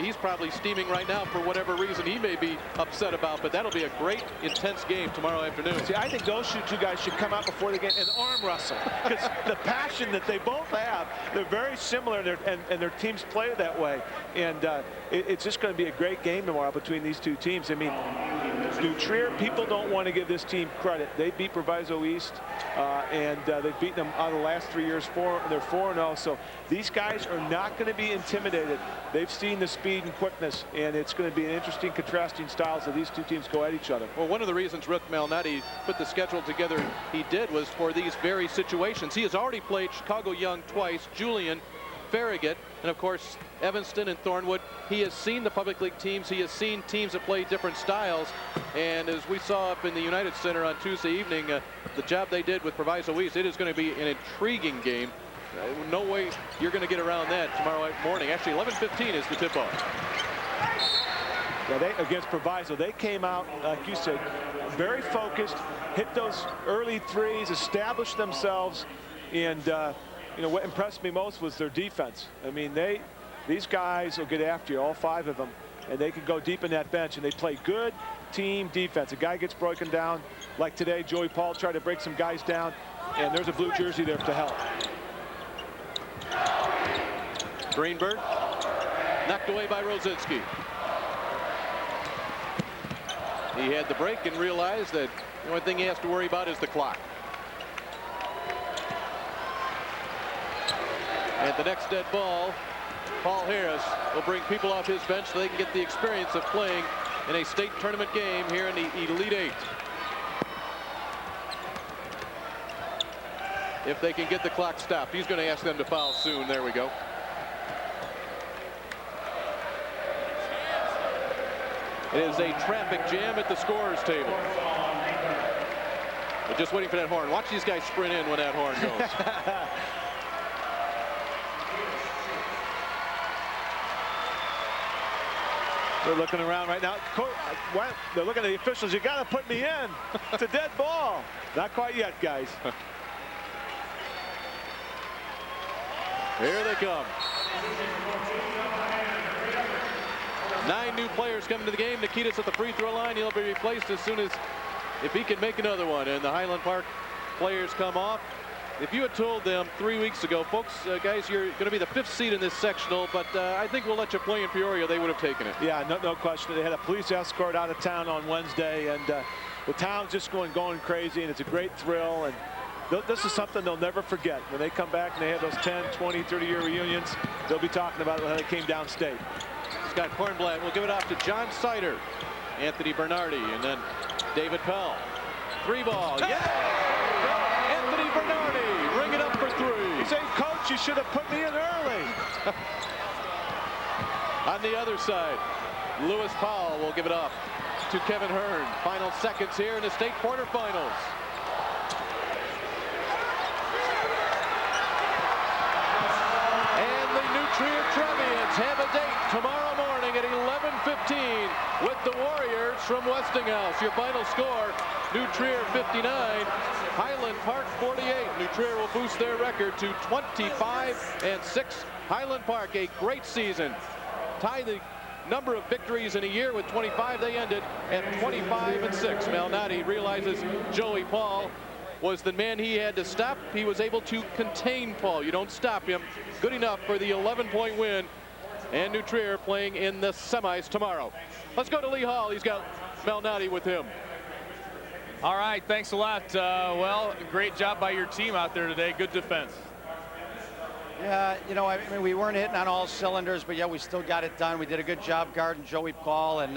he's probably steaming right now for whatever reason he may be upset about. But that'll be a great, intense game tomorrow afternoon. See, I think those 2 guys should come out before the game and arm wrestle, because the passion that they both have, they're very similar, and their teams play that way. And it's just going to be a great game tomorrow between these 2 teams. I mean, New Trier, people don't want to give this team credit. They beat Proviso East, and they've beaten them out of the last 3 years. They're 4-0. So these guys are not going to be intimidated. They've seen the speed and quickness, and it's going to be an interesting contrasting styles as these 2 teams go at each other. Well, one of the reasons Rick Malnati put the schedule together he did was for these very situations. He has already played Chicago Young twice, Julian, Farragut, and of course Evanston and Thornwood. He has seen the public league teams. He has seen teams that play different styles. And as we saw up in the United Center on Tuesday evening, the job they did with Proviso East, it is going to be an intriguing game. No way you're going to get around that tomorrow morning. Actually, 11:15 is the tip-off. Yeah, they against Proviso, they came out, like you said, very focused, hit those early threes, established themselves, and you know what impressed me most was their defense. I mean, these guys will get after you, all 5 of them, and they can go deep in that bench, and they play good team defense. A guy gets broken down, like today, Joey Paul tried to break some guys down, and there's a blue jersey there to help. Greenberg knocked away by Rosinski. He had the break and realized that the only thing he has to worry about is the clock. And the next dead ball, Paul Harris will bring people off his bench so they can get the experience of playing in a state tournament game here in the Elite Eight. If they can get the clock stopped, he's going to ask them to foul soon. There we go. It is a traffic jam at the scorer's table. We're just waiting for that horn. Watch these guys sprint in when that horn goes. They're looking around right now. They're looking at the officials. You got to put me in. It's a dead ball. Not quite yet, guys. Here they come. 9 new players coming to the game. Nikitas at the free throw line. He'll be replaced as soon as if he can make another one. And the Highland Park players come off. If you had told them 3 weeks ago, folks, guys, you're going to be the 5th seed in this sectional, but I think we'll let you play in Peoria, they would have taken it. Yeah, no question. They had a police escort out of town on Wednesday, and the town's just going crazy, and it's a great thrill. And this is something they'll never forget. When they come back and they have those 10, 20, 30-year reunions, they'll be talking about how they came downstate. Scott Kornblatt will give it off to John Sider, Anthony Bernardi, and then David Pell. 3 ball. Yeah! Anthony Bernardi, ring it up for 3. He's saying, Coach, you should have put me in early. On the other side, Lewis Powell will give it up to Kevin Hearn. Final seconds here in the state quarterfinals. And the New Trier Trevians have a date tomorrow morning at 11:15 with the Warriors from Westinghouse. Your final score, New Trier 59, Highland Park 48. New Trier will boost their record to 25-6. Highland Park, a great season. Tie the number of victories in a year with 25. They ended at 25-6. Malnati realizes Joey Paul was the man he had to stop. He was able to contain Paul. You don't stop him. Good enough for the 11-point win. And New Trier playing in the semis tomorrow. Let's go to Lee Hall. He's got Malnati with him. All right, thanks a lot. Well, great job by your team out there today. Good defense. Yeah, you know, I mean, we weren't hitting on all cylinders, but yeah, we still got it done. We did a good job guarding Joey Paul, and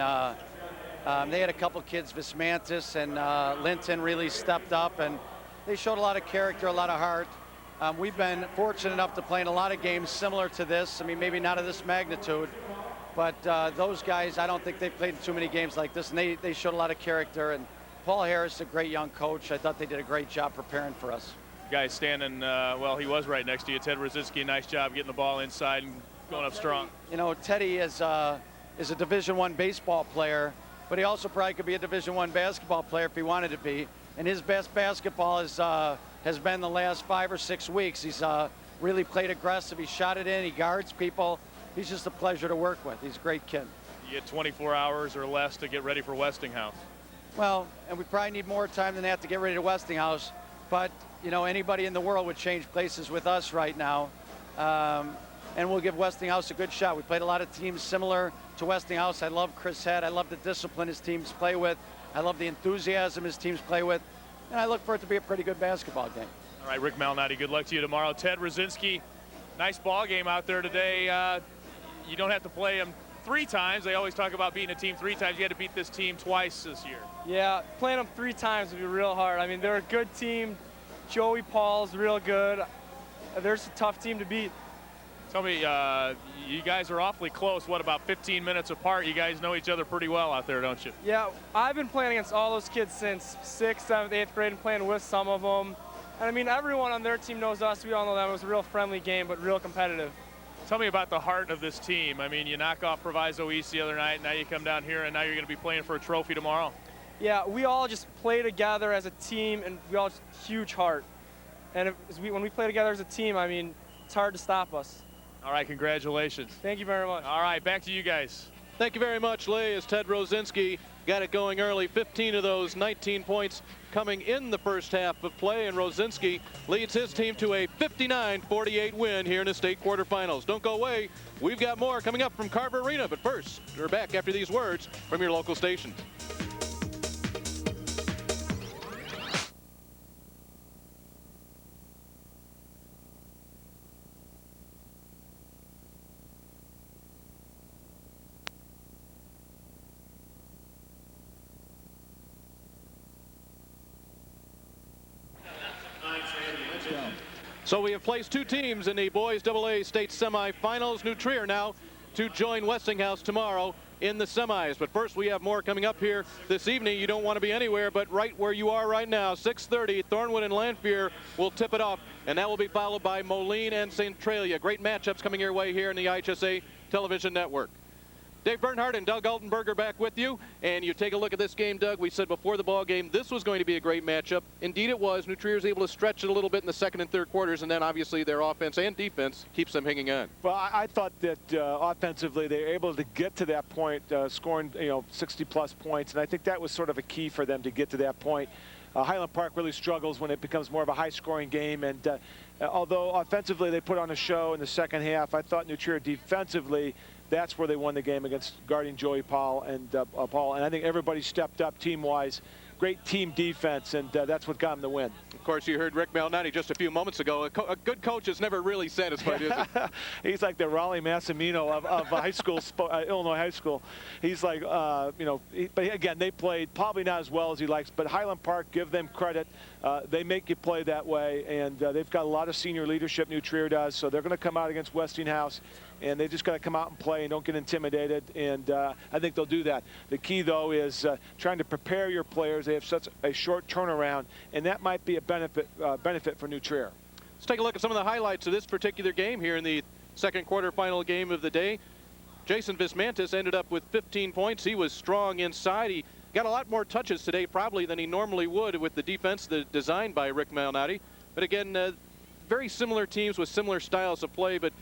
they had a couple kids, Vismantis and Linton really stepped up, and they showed a lot of character, a lot of heart. We've been fortunate enough to play in a lot of games similar to this. I mean, maybe not of this magnitude, but those guys, I don't think they've played in too many games like this, and they showed a lot of character. And Paul Harris is a great young coach. I thought they did a great job preparing for us. Guy standing, well, he was right next to you. Ted Rosinski, nice job getting the ball inside and going up strong. You know, Teddy is a Division I baseball player, but he also probably could be a Division I basketball player if he wanted to be. And his best basketball has been the last 5 or 6 weeks. He's really played aggressive. He shot it in. He guards people. He's just a pleasure to work with. He's a great kid. You get 24 hours or less to get ready for Westinghouse. Well, and we probably need more time than that to get ready to Westinghouse. But, you know, anybody in the world would change places with us right now. And we'll give Westinghouse a good shot. We played a lot of teams similar to Westinghouse. I love Chris Head. I love the discipline his teams play with. I love the enthusiasm his teams play with. And I look for it to be a pretty good basketball game. All right, Rick Malnati, good luck to you tomorrow. Ted Rosinski, nice ball game out there today. You don't have to play them 3 times. They always talk about beating a team 3 times. You had to beat this team twice this year. Yeah, playing them 3 times would be real hard. I mean, they're a good team. Joey Paul's real good. They're just a tough team to beat. Tell me, you guys are awfully close. What, about 15 minutes apart? You guys know each other pretty well out there, don't you? Yeah, I've been playing against all those kids since 6th, 7th, 8th grade and playing with some of them. And I mean, everyone on their team knows us. We all know them. It was a real friendly game, but real competitive. Tell me about the heart of this team. I mean, you knock off Proviso East the other night, now you come down here, and now you're going to be playing for a trophy tomorrow. Yeah, we all just play together as a team, and we all just huge heart. And when we play together as a team, I mean, it's hard to stop us. All right, congratulations. Thank you very much. All right, back to you guys. Thank you very much, Lee, as Ted Rosinski got it going early. 15 of those 19 points coming in the first half of play, and Rosinski leads his team to a 59-48 win here in the state quarterfinals. Don't go away. We've got more coming up from Carver Arena, but first, we're back after these words from your local station. So we have placed two teams in the boys AA state semifinals. New Trier now to join Westinghouse tomorrow in the semis. But first, we have more coming up here this evening. You don't want to be anywhere but right where you are right now. 6:30, Thornwood and Lanphier will tip it off, and that will be followed by Moline and Centralia. Great matchups coming your way here in the IHSA television network. Dave Bernhardt and Doug Altenberger back with you, and you take a look at this game, Doug. We said before the ball game this was going to be a great matchup. Indeed it was. New Trier was able to stretch it a little bit in the second and third quarters, and then obviously their offense and defense keeps them hanging on. Well, I thought that offensively they were able to get to that point, scoring 60-plus points, and I think that was sort of a key for them to get to that point. Highland Park really struggles when it becomes more of a high-scoring game, and although offensively they put on a show in the second half, I thought New Trier defensively, that's where they won the game against guarding Joey Paul, and I think everybody stepped up team-wise. Great team defense, and that's what got them the win. Of course, you heard Rick Malnati just a few moments ago. A good coach is never really satisfied, is he? He's like the Raleigh Massimino of high school, Illinois high school. He's like, but again, they played probably not as well as he likes, but Highland Park, give them credit. They make you play that way, and they've got a lot of senior leadership, New Trier does, so they're going to come out against Westinghouse, and they just got to come out and play and don't get intimidated, and I think they'll do that. The key, though, is trying to prepare your players. They have such a short turnaround, and that might be a benefit for New Trier. Let's take a look at some of the highlights of this particular game here in the second quarterfinal game of the day. Jason Vismantis ended up with 15 points. He was strong inside. He got a lot more touches today probably than he normally would with the defense designed by Rick Malnati. But again, very similar teams with similar styles of play, but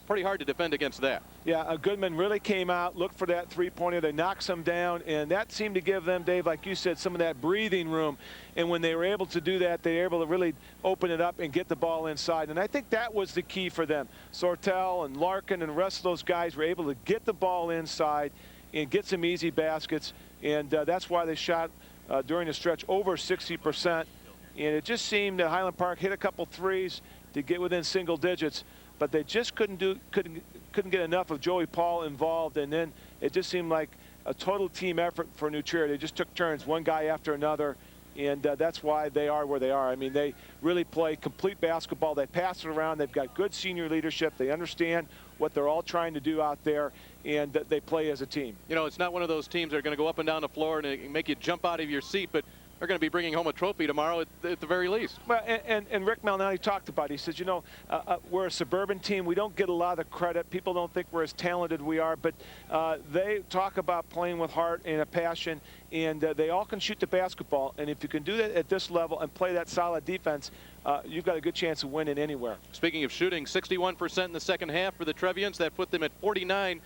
pretty hard to defend against that. Yeah, Goodman really came out, looked for that three-pointer. They knocked some down, and that seemed to give them, Dave, like you said, some of that breathing room. And when they were able to do that, they were able to really open it up and get the ball inside. And I think that was the key for them. Sortel and Larkin and the rest of those guys were able to get the ball inside and get some easy baskets. And that's why they shot during the stretch over 60%. And it just seemed that Highland Park hit a couple threes to get within single digits, but they just couldn't get enough of Joey Paul involved, and then it just seemed like a total team effort for New Trier. They just took turns, one guy after another, and that's why they are where they are. I mean, they really play complete basketball. They pass it around. They've got good senior leadership. They understand what they're all trying to do out there, and they play as a team. You know, it's not one of those teams that are going to go up and down the floor and make you jump out of your seat, but they're going to be bringing home a trophy tomorrow at the very least. Well, and Rick Malnati talked about it. He says, we're a suburban team. We don't get a lot of credit. People don't think we're as talented as we are, but they talk about playing with heart and a passion, and they all can shoot the basketball. And if you can do that at this level and play that solid defense, you've got a good chance of winning anywhere. Speaking of shooting, 61% in the second half for the Trevians. That put them at 49%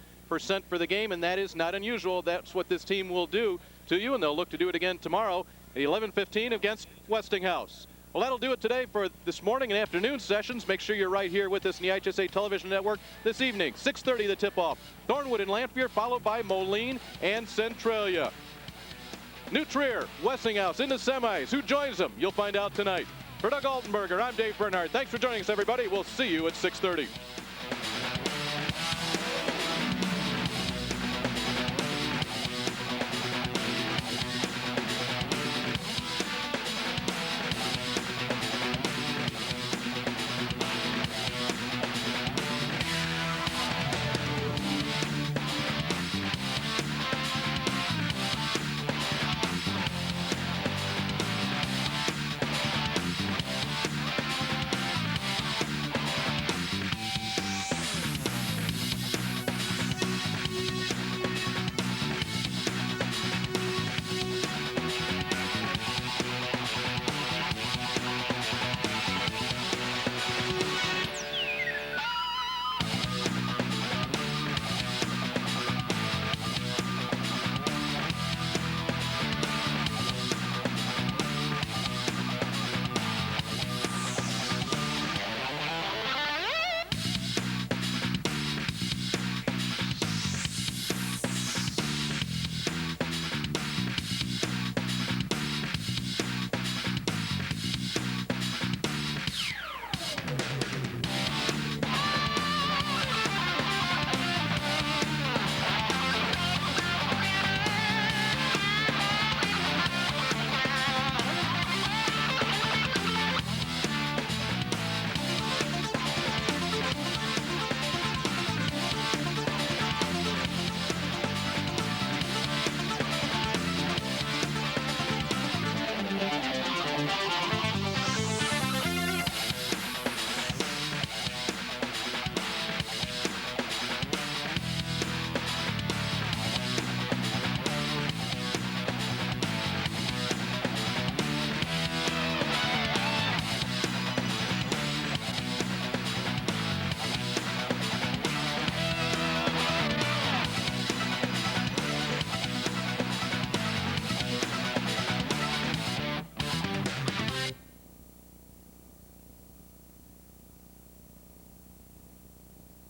for the game, and that is not unusual. That's what this team will do to you, and they'll look to do it again tomorrow at 11:15 against Westinghouse. Well, that'll do it today for this morning and afternoon sessions. Make sure you're right here with us in the IHSA television network this evening. 6:30 the tip-off. Thornwood and Lanphier, followed by Moline and Centralia. New Trier, Westinghouse in the semis. Who joins them? You'll find out tonight. For Doug Altenberger, I'm Dave Bernhardt. Thanks for joining us, everybody. We'll see you at 6:30.